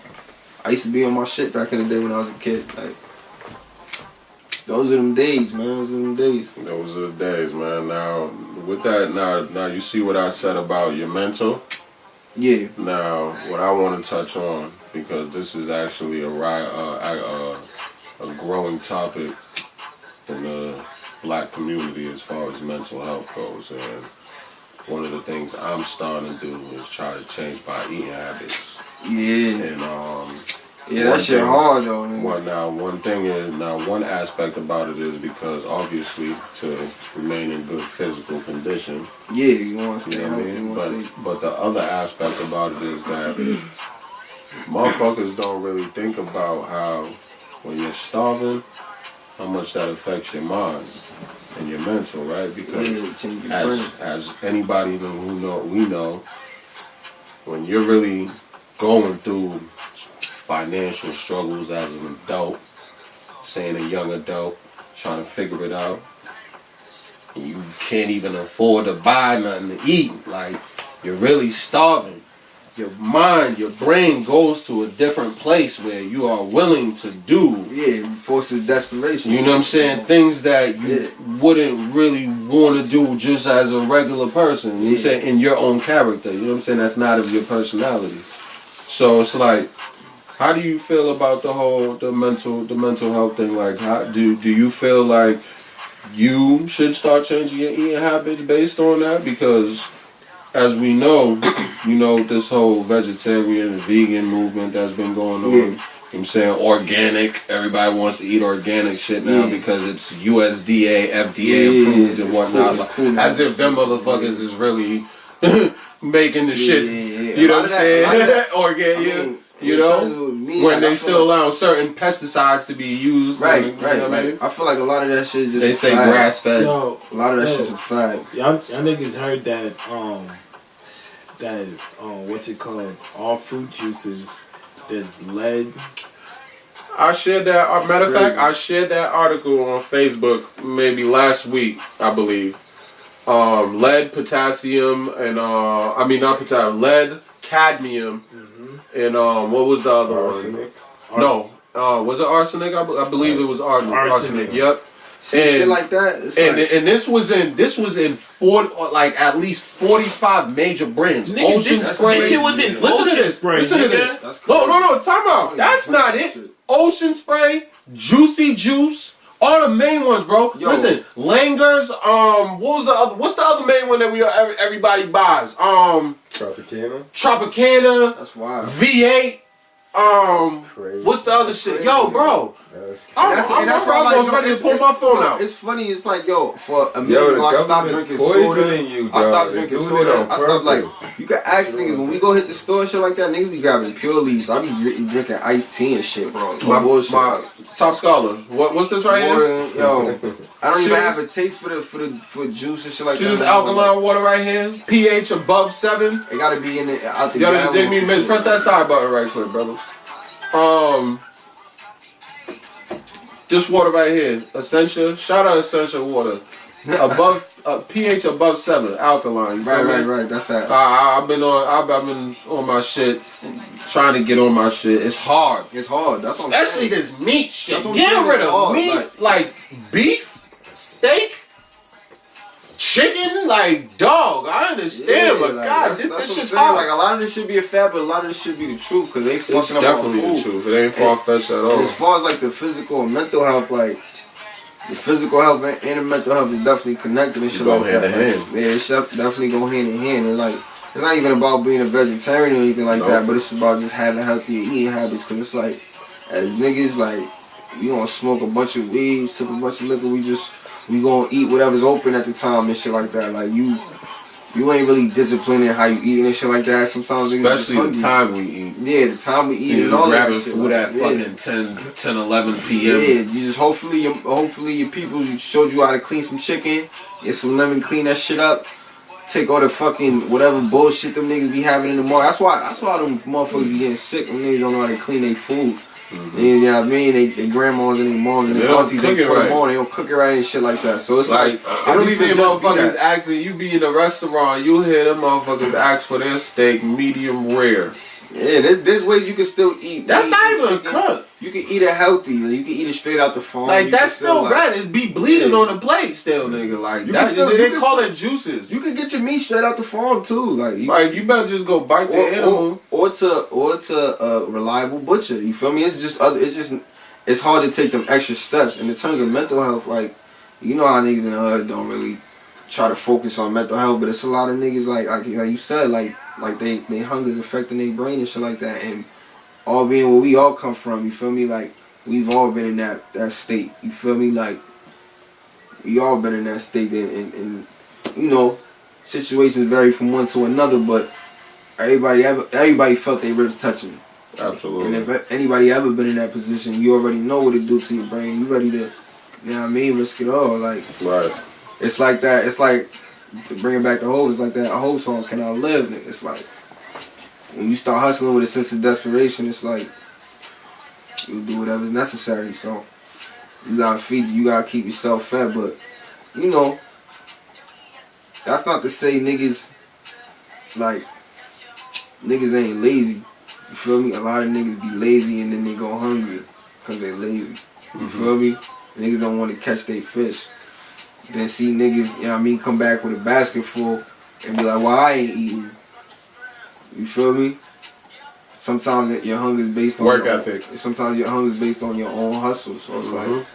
I used to be on my shit back in the day when I was a kid. Like, those are them days, man. Those are the days, man. Now with that, now you see what I said about your mental. Yeah. Now what I want to touch on, because this is actually a growing topic in black community as far as mental health goes, and one of the things I'm starting to do is try to change my eating habits. Yeah. And yeah, that shit hard though. One aspect about it is because obviously to remain in good physical condition. Yeah, you want to stay healthy. But the other aspect about it is that motherfuckers don't really think about how when you're starving, how much that affects your mind and your mental, right? Because as anybody we know, when you're really going through financial struggles as an adult, saying a young adult, trying to figure it out, and you can't even afford to buy nothing to eat, like you're really starving. Your mind, your brain goes to a different place where you are willing to do. Yeah, forces desperation. You know what I'm saying? Things that you wouldn't really want to do just as a regular person. You know what I'm saying? In your own character. You know what I'm saying? That's not of your personality. So it's like, how do you feel about the mental health thing? Like, how do you feel like you should start changing your eating habits based on that? Because as we know, this whole vegetarian and vegan movement that's been going on. You know what I'm saying? Organic. Everybody wants to eat organic shit now because it's USDA, FDA approved and whatnot. Cool, as if them motherfuckers is really making the shit. You know what I'm saying? Organic. When they still allow certain pesticides to be used. Right. I feel like a lot of that shit is just they say grass fed. A lot of that shit's a fact. Y'all niggas heard that what's it called? All fruit juices, there's lead. I shared that. Matter of fact, I shared that article on Facebook maybe last week, I believe. Lead, potassium, and not potassium. Lead, cadmium, and what was the other Arsenic. one? No, was it arsenic? I believe it was arsenic. Yep. Shit like that. And this was in at least 45 major brands. Nigga, Ocean Spray. This shit was in Listen to Ocean this. Spray. Listen to this. No, time out. That's not it. Shit. Ocean Spray, Juicy Juice, all the main ones, bro. Yo. Listen, Langer's. What's the other main one that everybody buys? Tropicana. That's wild. V8. What's the other shit? Yo, bro. I'm almost ready to pull my phone out. It's funny. It's like, for a minute I stopped drinking soda. I stopped drinking soda. I stopped you can ask niggas when we go hit the store and shit like that. Niggas be grabbing pure leaves. I be drinking iced tea and shit, bro. My top scholar. What's this right here? Yo, I don't even have a taste for juice and shit like that. See this alkaline water right here? pH above 7. It gotta be in it out the Yo, dig me, press that side button right quick, brother. This water right here, Essentia. Shout out Essentia water. Above pH above 7, alkaline. Right. That's that. I've been on my shit, trying to get on my shit. It's hard. It's hard. That's what I'm especially saying. this meat shit. That's what I'm Get saying, rid it's of hard, meat, like beef, steak, chicken, like dog. I understand, but God, this shit's hard. Like a lot of this should be a fad, but a lot of this should be the truth because they fucking up definitely our food. the truth. It ain't far fetched at all. As far as like the physical and mental health, like the physical health and the mental health is definitely connected and shit like that. Hand in hand. Yeah, it definitely go hand in hand. And like, it's not even about being a vegetarian or anything like that, but it's about just having healthy eating habits. Cause it's like, as niggas, like, we gonna smoke a bunch of weed, sip a bunch of liquor, we gonna eat whatever's open at the time and shit like that. Like you ain't really disciplining how you eat and shit like that. Sometimes especially the time we eat. Yeah, the time we eat and all that grabbing shit. food at fucking 10, 11 p.m. Yeah, you just hopefully your people showed you how to clean some chicken, get some lemon, clean that shit up. Take all the fucking whatever bullshit them niggas be having in the morning. That's why them motherfuckers be getting sick when niggas don't know how to clean their food. You know what I mean? They grandmas and their moms and their aunties, they put them on, they don't cook it right and shit like that. So it's like I don't even motherfuckers asking, you be in a restaurant, you hear them motherfuckers ask for their steak medium rare. Yeah, there's ways you can still eat. That's not even cooked. You can eat it healthy. You can eat it straight out the farm. Like, that's still red. It be bleeding on the plate still, nigga. Like, they call it juices. You can get your meat straight out the farm, too. Like, you better just go bite the animal. Or to a reliable butcher. You feel me? It's hard to take them extra steps. And in terms of mental health, like, you know how niggas in the hood don't really try to focus on mental health, but it's a lot of niggas like you said, like they hunger's affecting their brain and shit like that, and all being where we all come from, you feel me? Like we've all been in that state, you feel me? Like we all been in that state, and you know, situations vary from one to another, but everybody felt their ribs touching. Absolutely. And if anybody ever been in that position, you already know what it do to your brain. You ready to, you know what I mean, risk it all. Like, right. It's like that. It's like, to bring it back to Hope, it's like that whole song, Can I Live? It's like, when you start hustling with a sense of desperation, it's like, you do whatever's necessary. So, you gotta feed you gotta keep yourself fed. But, you know, that's not to say niggas ain't lazy. You feel me? A lot of niggas be lazy and then they go hungry because they lazy. You feel me? Niggas don't want to catch their fish. Then see niggas, you know what I mean, come back with a basket full and be like, well, I ain't eating. You feel me? Sometimes your hunger is based on work ethic. Sometimes your hunger is based on your own hustle. So it's like,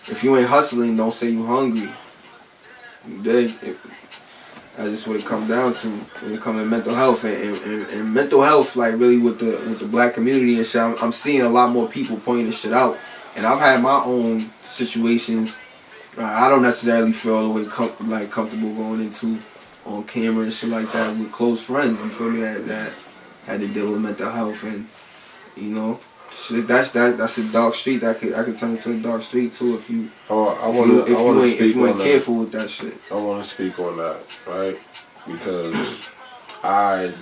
if you ain't hustling, don't say you hungry. You dig? That's just what it comes down to when it comes to mental health and mental health, like really with the black community and shit. I'm seeing a lot more people pointing this shit out, and I've had my own situations. I don't necessarily feel the way comfortable going into on camera and shit like that with close friends. You feel me? That had to deal with mental health, and you know, shit, that's a dark street. I could turn into a dark street too if you ain't careful with that shit. I want to speak on that, right? Because I'm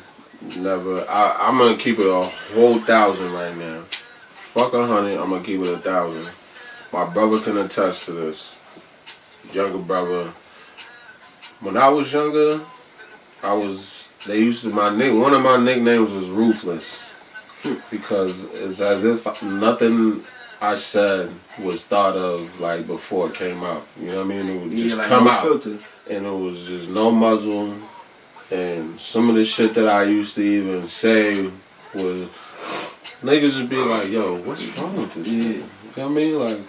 gonna keep it a whole 1,000 right now. Fuck 100, I'm gonna keep it 1,000. My brother can attest to this. Younger brother. When I was younger, one of my nicknames was Ruthless. Because it's as if nothing I said was thought of like before it came out. You know what I mean? It was just like come out. Filter. And it was just no muzzle. And some of the shit that I used to even say was niggas would be like, yo, what's wrong with this? You know what I mean? Like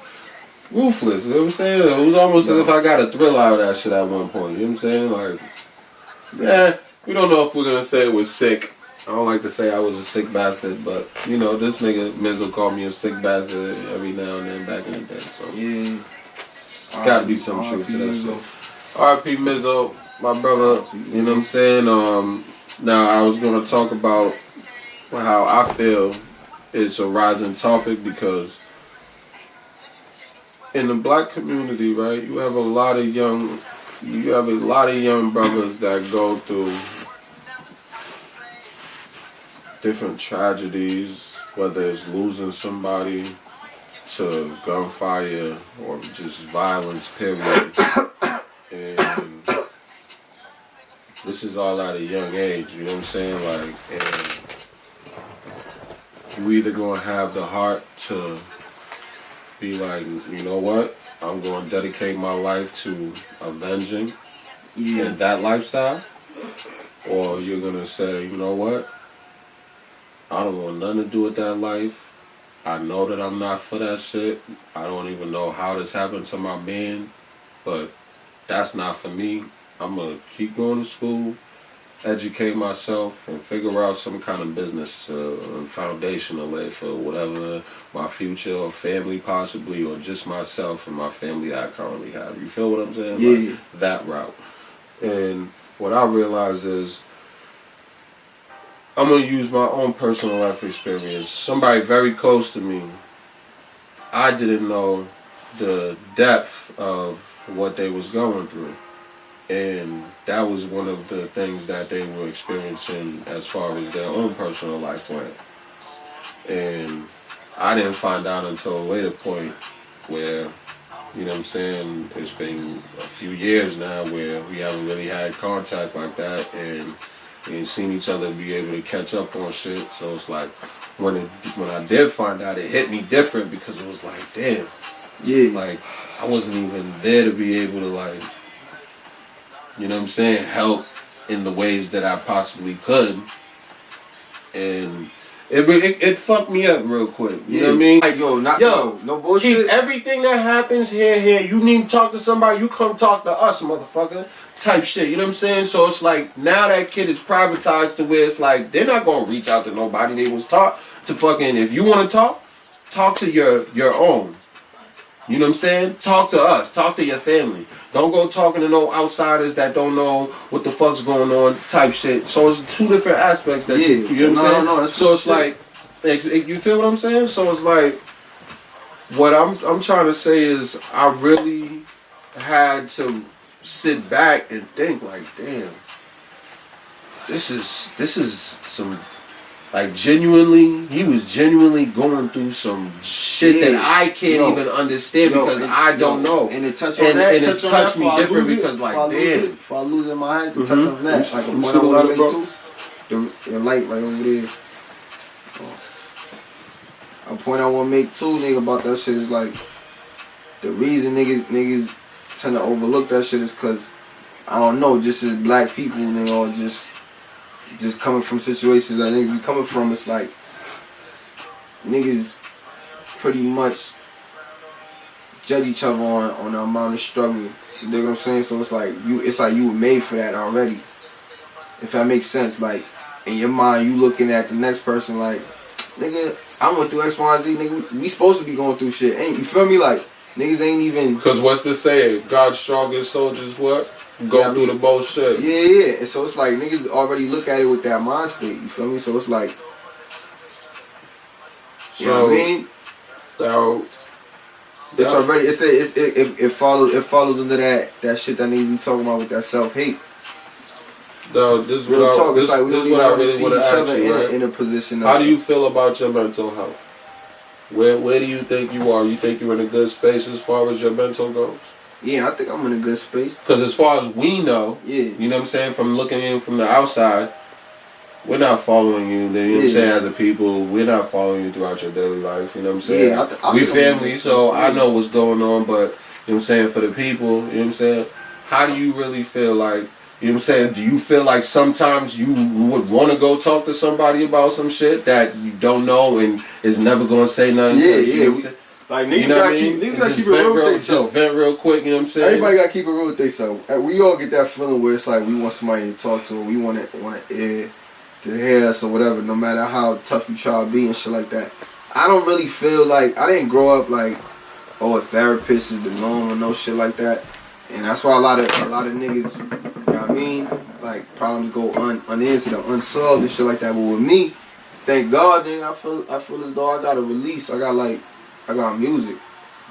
ruthless. You know what I'm saying? It was almost as if I got a thrill out of that shit at one point. You know what I'm saying? Like, yeah, we don't know if we're gonna say it was sick. I don't like to say I was a sick bastard, but you know, this nigga Mizzo called me a sick bastard every now and then back in the day. So yeah, gotta be some truth to that shit. R.I.P. Mizzo, my brother. You know what I'm saying? Now I was gonna talk about how I feel it's a rising topic because in the black community, right, you have a lot of young brothers that go through different tragedies, whether it's losing somebody to gunfire or just violence, period. And this is all at a young age, you know what I'm saying? Like, and you either gonna have the heart to be like, you know what, I'm gonna dedicate my life to avenging in that lifestyle, or you're gonna say, you know what, I don't want nothing to do with that life. I know that I'm not for that shit. I don't even know how this happened to my man, but that's not for me. I'm gonna keep going to school, educate myself, and figure out some kind of business foundation to lay for whatever my future or family possibly, or just myself and my family that I currently have. You feel what I'm saying? Yeah. Like, that route. And what I realize is I'm going to use my own personal life experience. Somebody very close to me, I didn't know the depth of what they was going through. And that was one of the things that they were experiencing as far as their own personal life went. And I didn't find out until a later point where, you know what I'm saying, it's been a few years now where we haven't really had contact like that, and we ain't seen each other be able to catch up on shit. So it's like, when I did find out, it hit me different because it was like, damn. Yeah. Like, I wasn't even there to be able to, like, you know what I'm saying, help in the ways that I possibly could. And It fucked me up real quick. You know what I mean? Like, no bullshit. Keep everything that happens here. You need to talk to somebody, you come talk to us, motherfucker. Type shit, you know what I'm saying? So it's like, now that kid is privatized to where it's like, they're not gonna reach out to nobody. They was taught to fucking, if you wanna talk to your own. You know what I'm saying? Talk to us. Talk to your family. Don't go talking to no outsiders that don't know what the fuck's going on type shit. So it's two different aspects that you know what I'm saying? No, so it's like, you feel what I'm saying? So it's like, what I'm trying to say is, I really had to sit back and think like, damn, this is some, like, he was genuinely going through some shit that I can't even understand because I don't know. And it touched on that. And it touched me different because, like, damn. If I lose in my head, to touch on that. Like, a point I want to make too. The light right over there. A point I want to make too, nigga, about that shit is like, the reason niggas tend to overlook that shit is because, I don't know, just as black people, nigga, or just coming from situations that niggas be coming from, it's like niggas pretty much judge each other on the amount of struggle. You know what I'm saying? So it's like you were made for that already. If that makes sense, like in your mind, you looking at the next person like, nigga, I went through X, Y, Z, nigga. We supposed to be going through shit. Ain't you feel me? Like niggas ain't even. Cause what's the saying? God's strongest soldiers what? Go through the bullshit. Yeah. And so it's like niggas already look at it with that mind state. You feel me? So it's like, you know what I mean? It's already it follows into that shit that niggas be talking about with that self-hate. No, this is real what talk. It's like we this don't what I even really see want each to ask other you. Right? in a position. How do you feel about your mental health? Where do you think you are? You think you're in a good space as far as your mental goes? Yeah, I think I'm in a good space. Because as far as we know, yeah, you know what I'm saying, from looking in from the outside, we're not following you. You know what I'm saying, as a people, we're not following you throughout your daily life. You know what I'm saying? Yeah, we family, so I know what's going on, but you know what I'm saying, for the people, you know what I'm saying, how do you really feel like, you know what I'm saying, do you feel like sometimes you would want to go talk to somebody about some shit that you don't know and is never going to say nothing? Yeah, you know like niggas gotta keep it real with themselves. Just vent real quick, you know what I'm saying? Everybody gotta keep it real with themselves. We all get that feeling where it's like we want somebody to talk to, or we want to hear us or whatever, no matter how tough you try to be and shit like that. I don't really feel like, I didn't grow up like, oh, a therapist is the norm or no shit like that. And that's why a lot of niggas, you know what I mean, like problems go unanswered or unsolved and shit like that. But with me, thank God, then I feel as though I got a release. I got music.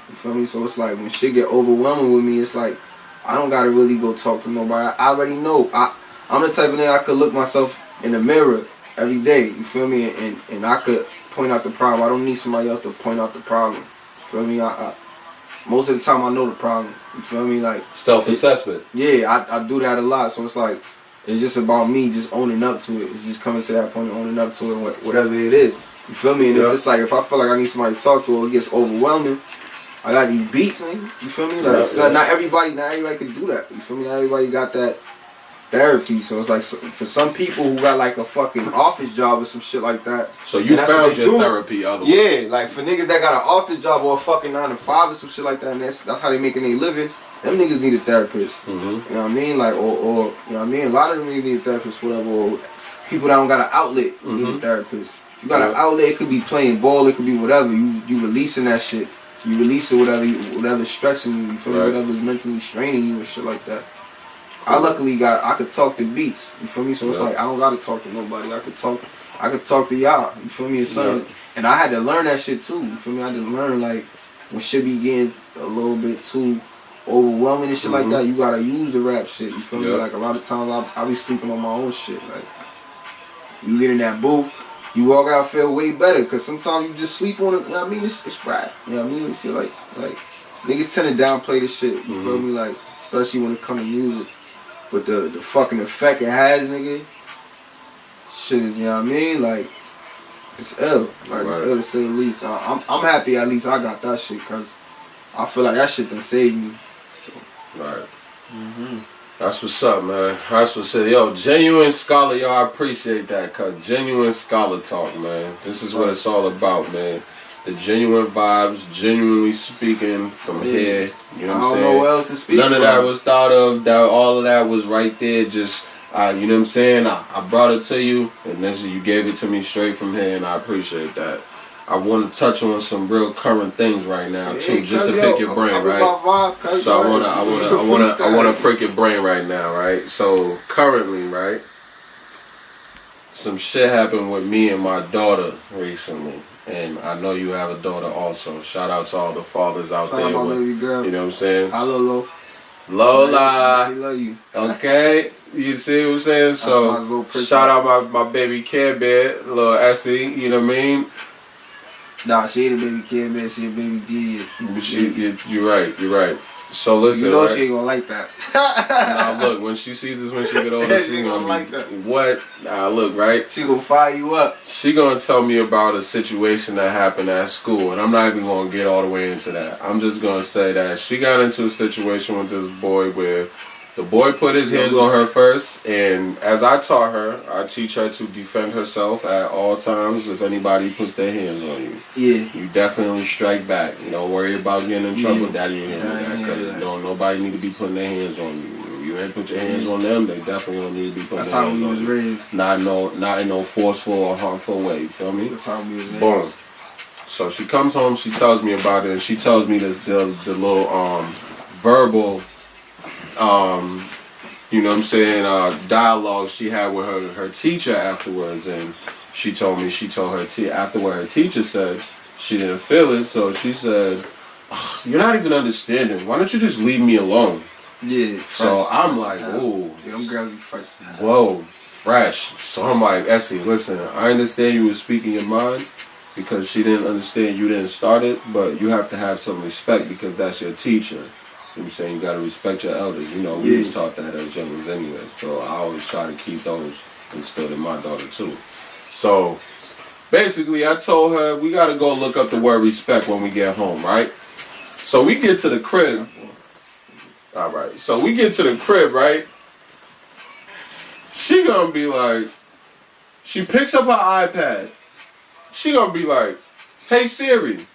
You feel me? So it's like when shit get overwhelming with me, it's like I don't gotta really go talk to nobody. I already know. I'm the type of nigga I could look myself in the mirror every day. You feel me? And I could point out the problem. I don't need somebody else to point out the problem. You feel me? I most of the time I know the problem. You feel me? Like self-assessment. Yeah, I do that a lot. So it's like it's just about me just owning up to it. It's just coming to that point, owning up to it, whatever it is. You feel me? And if it's like, if I feel like I need somebody to talk to or it gets overwhelming, I got these beats, man. You feel me? Like, not everybody can do that. You feel me? Not everybody got that therapy. So it's like, for some people who got like a fucking office job or some shit like that. So you found your therapy otherwise. Yeah, like for niggas that got an office job or a fucking 9 to 5 or some shit like that, and that's how they making their living. Them niggas need a therapist. Mm-hmm. You know what I mean? Like, or you know what I mean? A lot of them niggas need a therapist, whatever. Or people that don't got an outlet need a therapist. You got an outlet, it could be playing ball, it could be whatever. You releasing that shit. You release it, whatever's stressing you. You feel me? Whatever's mentally straining you and shit like that. I luckily I could talk to beats. You feel me? So it's like I don't gotta talk to nobody. I could talk to y'all. You feel me? And I had to learn that shit too. You feel me? I had to learn like when shit be getting a little bit too overwhelming and shit like that. You gotta use the rap shit. You feel me? Like a lot of times I be sleeping on my own shit. Like you get in that booth. You all gotta feel way better, cause sometimes you just sleep on it. You know what I mean? It's rap. You know what I mean? It's like niggas tend to downplay the shit. You feel me? Like especially when it comes to music. But the fucking effect it has, nigga, shit is, you know what I mean? Like it's ill. Like it's ill to say the least. I'm happy at least I got that shit, cause I feel like that shit done saved me. So. Right. That's what's up, man. That's what's up. Yo, genuine scholar, yo, I appreciate that, cause genuine scholar talk, man. This is what it's all about, man. The genuine vibes, genuinely speaking from here. You know what I'm saying? I don't know what else to speak None of from. that was thought of. That all of that was right there. Just you know what I'm saying? I brought it to you, and this you gave it to me straight from here, and I appreciate that. I want to touch on some real current things right now too, just to pick your brain, right? So I wanna prick your brain right now, right? So currently, right, some shit happened with me and my daughter recently, and I know you have a daughter also. Shout out to all the fathers out there. My with, baby girl. You know what I'm saying? Hello, Lola. I love you. Okay, you see what I'm saying? So shout out my baby Care Bear, little Essie. You know what I mean? Nah, she ain't a baby kid, man. She a baby genius. You're right. So listen, you know right? she ain't gonna like that. Nah, look, when she sees this, when she get older, she ain't gonna like be, that. what? Nah, look, right? She gonna fire you up. She gonna tell me about a situation that happened at school, and I'm not even gonna get all the way into that. I'm just gonna say that she got into a situation with this boy where the boy put his hands on her first, and as I taught her, I teach her to defend herself at all times. If anybody puts their hands on you, you definitely strike back. You don't worry about getting in trouble. Daddy ain't handle that, because nobody need to be putting their hands on you. If you ain't put your hands on them, they definitely don't need to be putting their hands on you. That's how we was raised. Not in no forceful or harmful way. You feel me? That's how we was raised. Boom. So she comes home, she tells me about it, and she tells me the little verbal you know what I'm saying, dialogue she had with her teacher afterwards, and she told her afterward her teacher said she didn't feel it, so she said, you're not even understanding, why don't you just leave me alone? Yeah. So I'm like, ooh. Yeah, them girls be fresh. Whoa, fresh. So I'm like, Essie, listen, I understand you were speaking your mind because she didn't understand you didn't start it, but you have to have some respect because that's your teacher. You know what I'm saying? You gotta respect your elders. You know, we was taught that as youngins anyway. So I always try to keep those instilled in my daughter too. So basically I told her we gotta go look up the word respect when we get home, right? So we get to the crib. Alright, so we get to the crib, right? She gonna be like, she picks up her iPad. She gonna be like, hey Siri,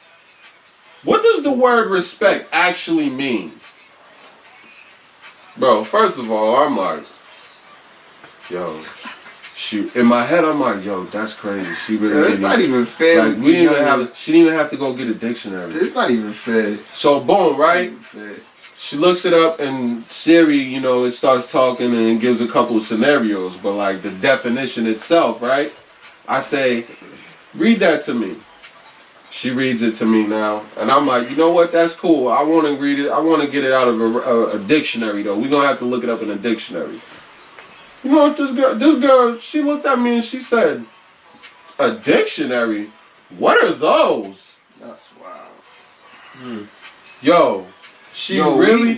what does the word respect actually mean? Bro, first of all, I'm like, yo, shoot. In my head, I'm like, yo, that's crazy. She really it's not even fair. Like, she didn't even have to go get a dictionary. It's not even fair. So, boom, right? She looks it up, and Siri, you know, it starts talking and gives a couple of scenarios, but like the definition itself, right? I say, read that to me. She reads it to me now, and I'm like, you know what? That's cool. I want to read it. I want to get it out of a dictionary, though. We're gonna have to look it up in a dictionary. You know what? This girl, she looked at me and she said, "A dictionary? What are those?" That's wild. Yo, she really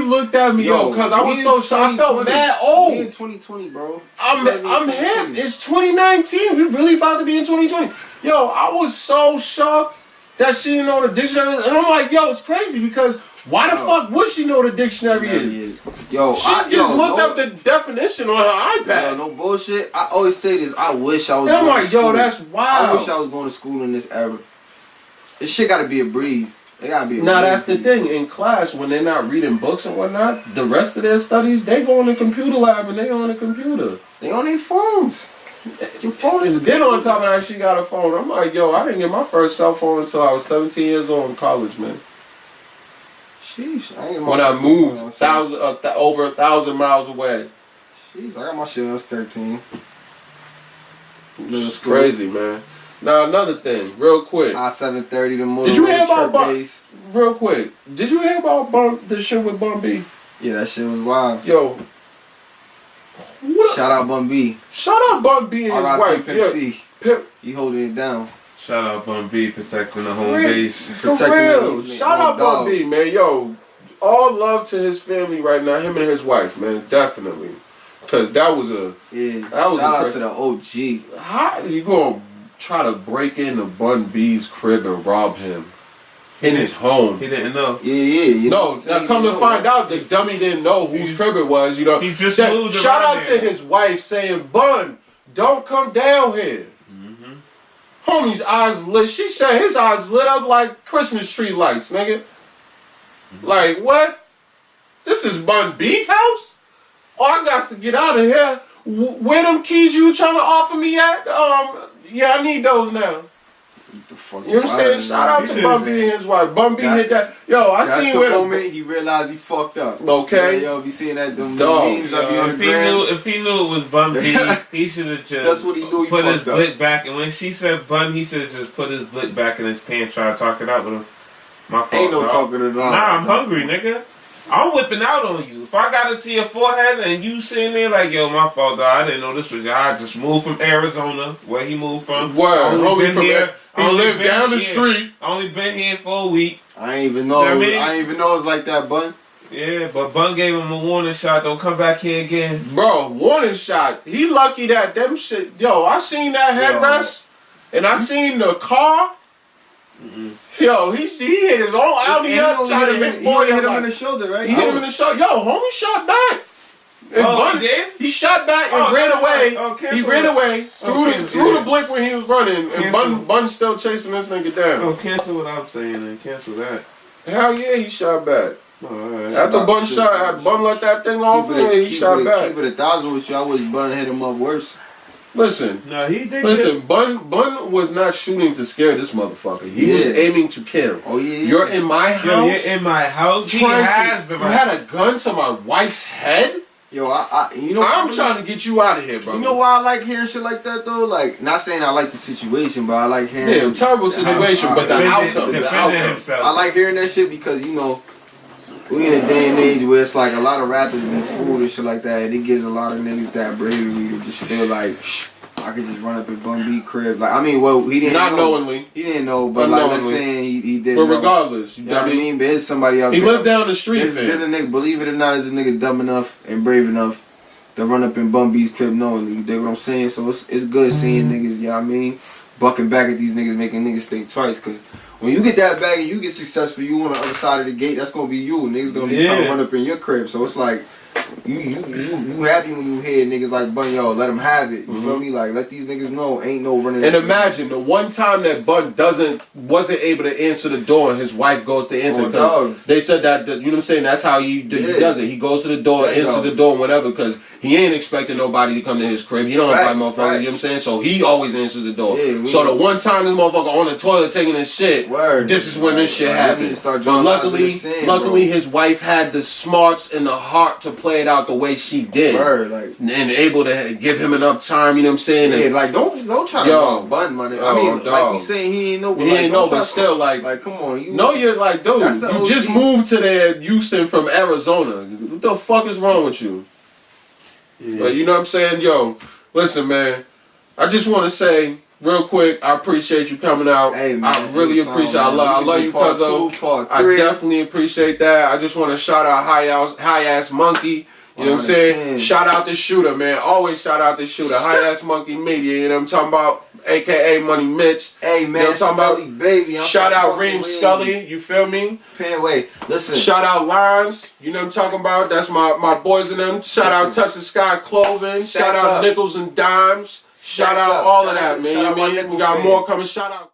looked at me, because I was so shocked. I felt mad old. We in 2020, bro. I'm hip. It's 2019. We really about to be in 2020. Yo, I was so shocked that she didn't know the dictionary. And I'm like, yo, it's crazy because why the fuck would she know the dictionary is? Yo, she just looked up the definition on her iPad. Yo, no bullshit. I always say this. I wish I was and I'm going like, to school. yo, that's wild. I wish I was going to school in this era. This shit gotta be a breeze. They gotta be a breeze. Now, that's the thing. In class, when they're not reading books and whatnot, the rest of their studies, they go in the computer lab and they on the computer. They on their phones. Your phone is then on top of that, she got a phone. I'm like, yo, I didn't get my first cell phone until I was 17 years old in college, man. Sheesh, when I moved over 1,000 miles away. Sheesh, I got my shit when I was 13. It's crazy, man. Now another thing, real quick. I-730 the motor. Did you hear about real quick? Did you hear about the shit with Bun B? Yeah, that shit was wild. Yo. Shout out Bun B. Shout out Bun B and his wife. Pimp. He holding it down. Shout out Bun B, protecting the home base. For real. Shout out Bun B, man. Yo, all love to his family right now. Him and his wife, man. Definitely. Because that was a... Yeah. Shout out to the OG. How you going to try to break into Bun B's crib and rob him? in his home. He didn't know. Yeah. No, now come to find out, the dummy didn't know whose crib it was. You know, He just moved shout around out there. to his wife saying, "Bun, don't come down here." Homie's eyes lit. She said his eyes lit up like Christmas tree lights, nigga. Like what? This is Bun B's house? Oh, I got to get out of here. Where them keys you trying to offer me at? Yeah, I need those now. The fuck You know what I'm saying? Shout out to Bun B and his wife. Bun B hit that. Yo, I That's seen the where moment he realized he fucked up. Okay. Yo, be seeing that them Dog. memes I be on the If gram. he knew it was Bun B, he should have just That's what he do, he put his fucked up. blick back. And when she said Bun, he should have just put his blick back in his pants, try to talk it out with him. My fault, Ain't no dog. talking at all. Nah, I'm hungry, nigga. I'm whipping out on you. If I got it to your forehead and you sitting there like, yo, my fault, dog. I didn't know this was your. I just moved from Arizona, where he moved from. Word, Only homie been from here. there. He Only lived been down the here. street. Only been here for a week. I ain't even know. You know what I mean? I ain't even know it was like that, Bun. Yeah, but Bun gave him a warning shot. Don't come back here again. Bro, warning shot. He lucky that them shit. Yo, I seen that headrest and I seen the car. Yo, he hit his own Audi up trying to hit boy. He hit him in the shoulder, right? He hit him in the shoulder. Yo, homie shot back. And Oh, Bun, he did? He shot back and Oh, ran that's away. right. Oh, He cancel ran it. away Oh, through the blink when he was running, and Cancel. Bun still chasing this nigga down. Oh, cancel what I'm saying and cancel that. Hell yeah, he shot back. Oh, all right. After Nah, Bun shit. shot, Bun let that thing off, and he shot back. Keep it 1,000 with you. I wish Bun hit him up worse. Listen. No, he did. Listen, Bun was not shooting to scare this motherfucker. He was Yeah. aiming to kill. Oh yeah. You're in my house. Yo, you're in my house. He trying has to, the you right. had a gun to my wife's head. Yo, you know. I'm trying to get you out of here, bro. You know why I like hearing shit like that though? Like, not saying I like the situation, but I like hearing. Yeah, terrible situation, but the outcome. The Defending outcome. himself. I like hearing that shit because you know we in a day and age where it's like a lot of rappers been fooled and shit like that, and it gives a lot of niggas that bravery to just feel like I could just run up at Bun B crib. Like, I mean, well, he didn't Not know. knowingly. He didn't know, but like let's Unknowingly. saying he did. But know. regardless, you You know what I dummy. mean? But it's somebody else. He there. lived down the street, There's a man. nigga, believe it or not, there's a nigga dumb enough and brave enough to run up in Bun B's crib knowingly. You dig what I'm saying? So it's good seeing niggas, you know what I mean? Bucking back at these niggas, making niggas think twice. Because when you get that bag and you get successful, you on the other side of the gate, that's going to be you. Niggas going to be trying to run up in your crib. So it's like, you happy when you hear niggas like Bun, yo, let them have it. You feel me? Like, let these niggas know ain't no running. And imagine the one time that Bun wasn't able to answer the door and his wife goes to answer. Oh, 'Cause dog. they said that, you know what I'm saying? That's how he does it. He goes to the door, Yeah, answers dog. the door, and whatever, because he ain't expecting nobody to come to his crib. He don't invite Facts, motherfuckers, you facts. know what I'm saying? So he always answers the door. Yeah, So the one time this motherfucker on the toilet taking his shit, Word. this is when this shit Like, we need happened. to start But drawing lines in luckily, the sand, luckily bro. his wife had the smarts and the heart to play it out the way she did. Word, like, And able to give him enough time, you know what I'm saying? yeah, And like don't try to Yo. wrong Bun money. I Oh, mean, like dog. we saying he ain't know, but he like, ain't don't know, try but to- still, like, come on, you no, you're like, dude, That's the you OG. just moved to there, Houston from Arizona. What the fuck is wrong with you? Yeah. But you know what I'm saying? Yo, listen, man. I just want to say, real quick, I appreciate you coming out. Hey, man, I really anytime, appreciate man. I We love can you, do part cuzzo. 2, part I 3. definitely appreciate that. I just want to shout out High Ass Monkey. You know what I'm saying? 110. Shout out the shooter, man. Always shout out the shooter. High Ass Monkey Media. You know what I'm talking about? AKA Money Mitch. Hey, man, You know what I'm talking about? Skully, baby. I'm Shout out fucking Reem with Skully. You feel me? Wait, listen. Shout out Lines, you know what I'm talking about? That's my boys in them. Shout out Touch the Sky Clothing. Stack Shout out up. Nickels and Dimes. Stack Shout out up. all of Shout that, out- man. You shout know out what I my mean? We Nickels got fans. more coming. Shout out.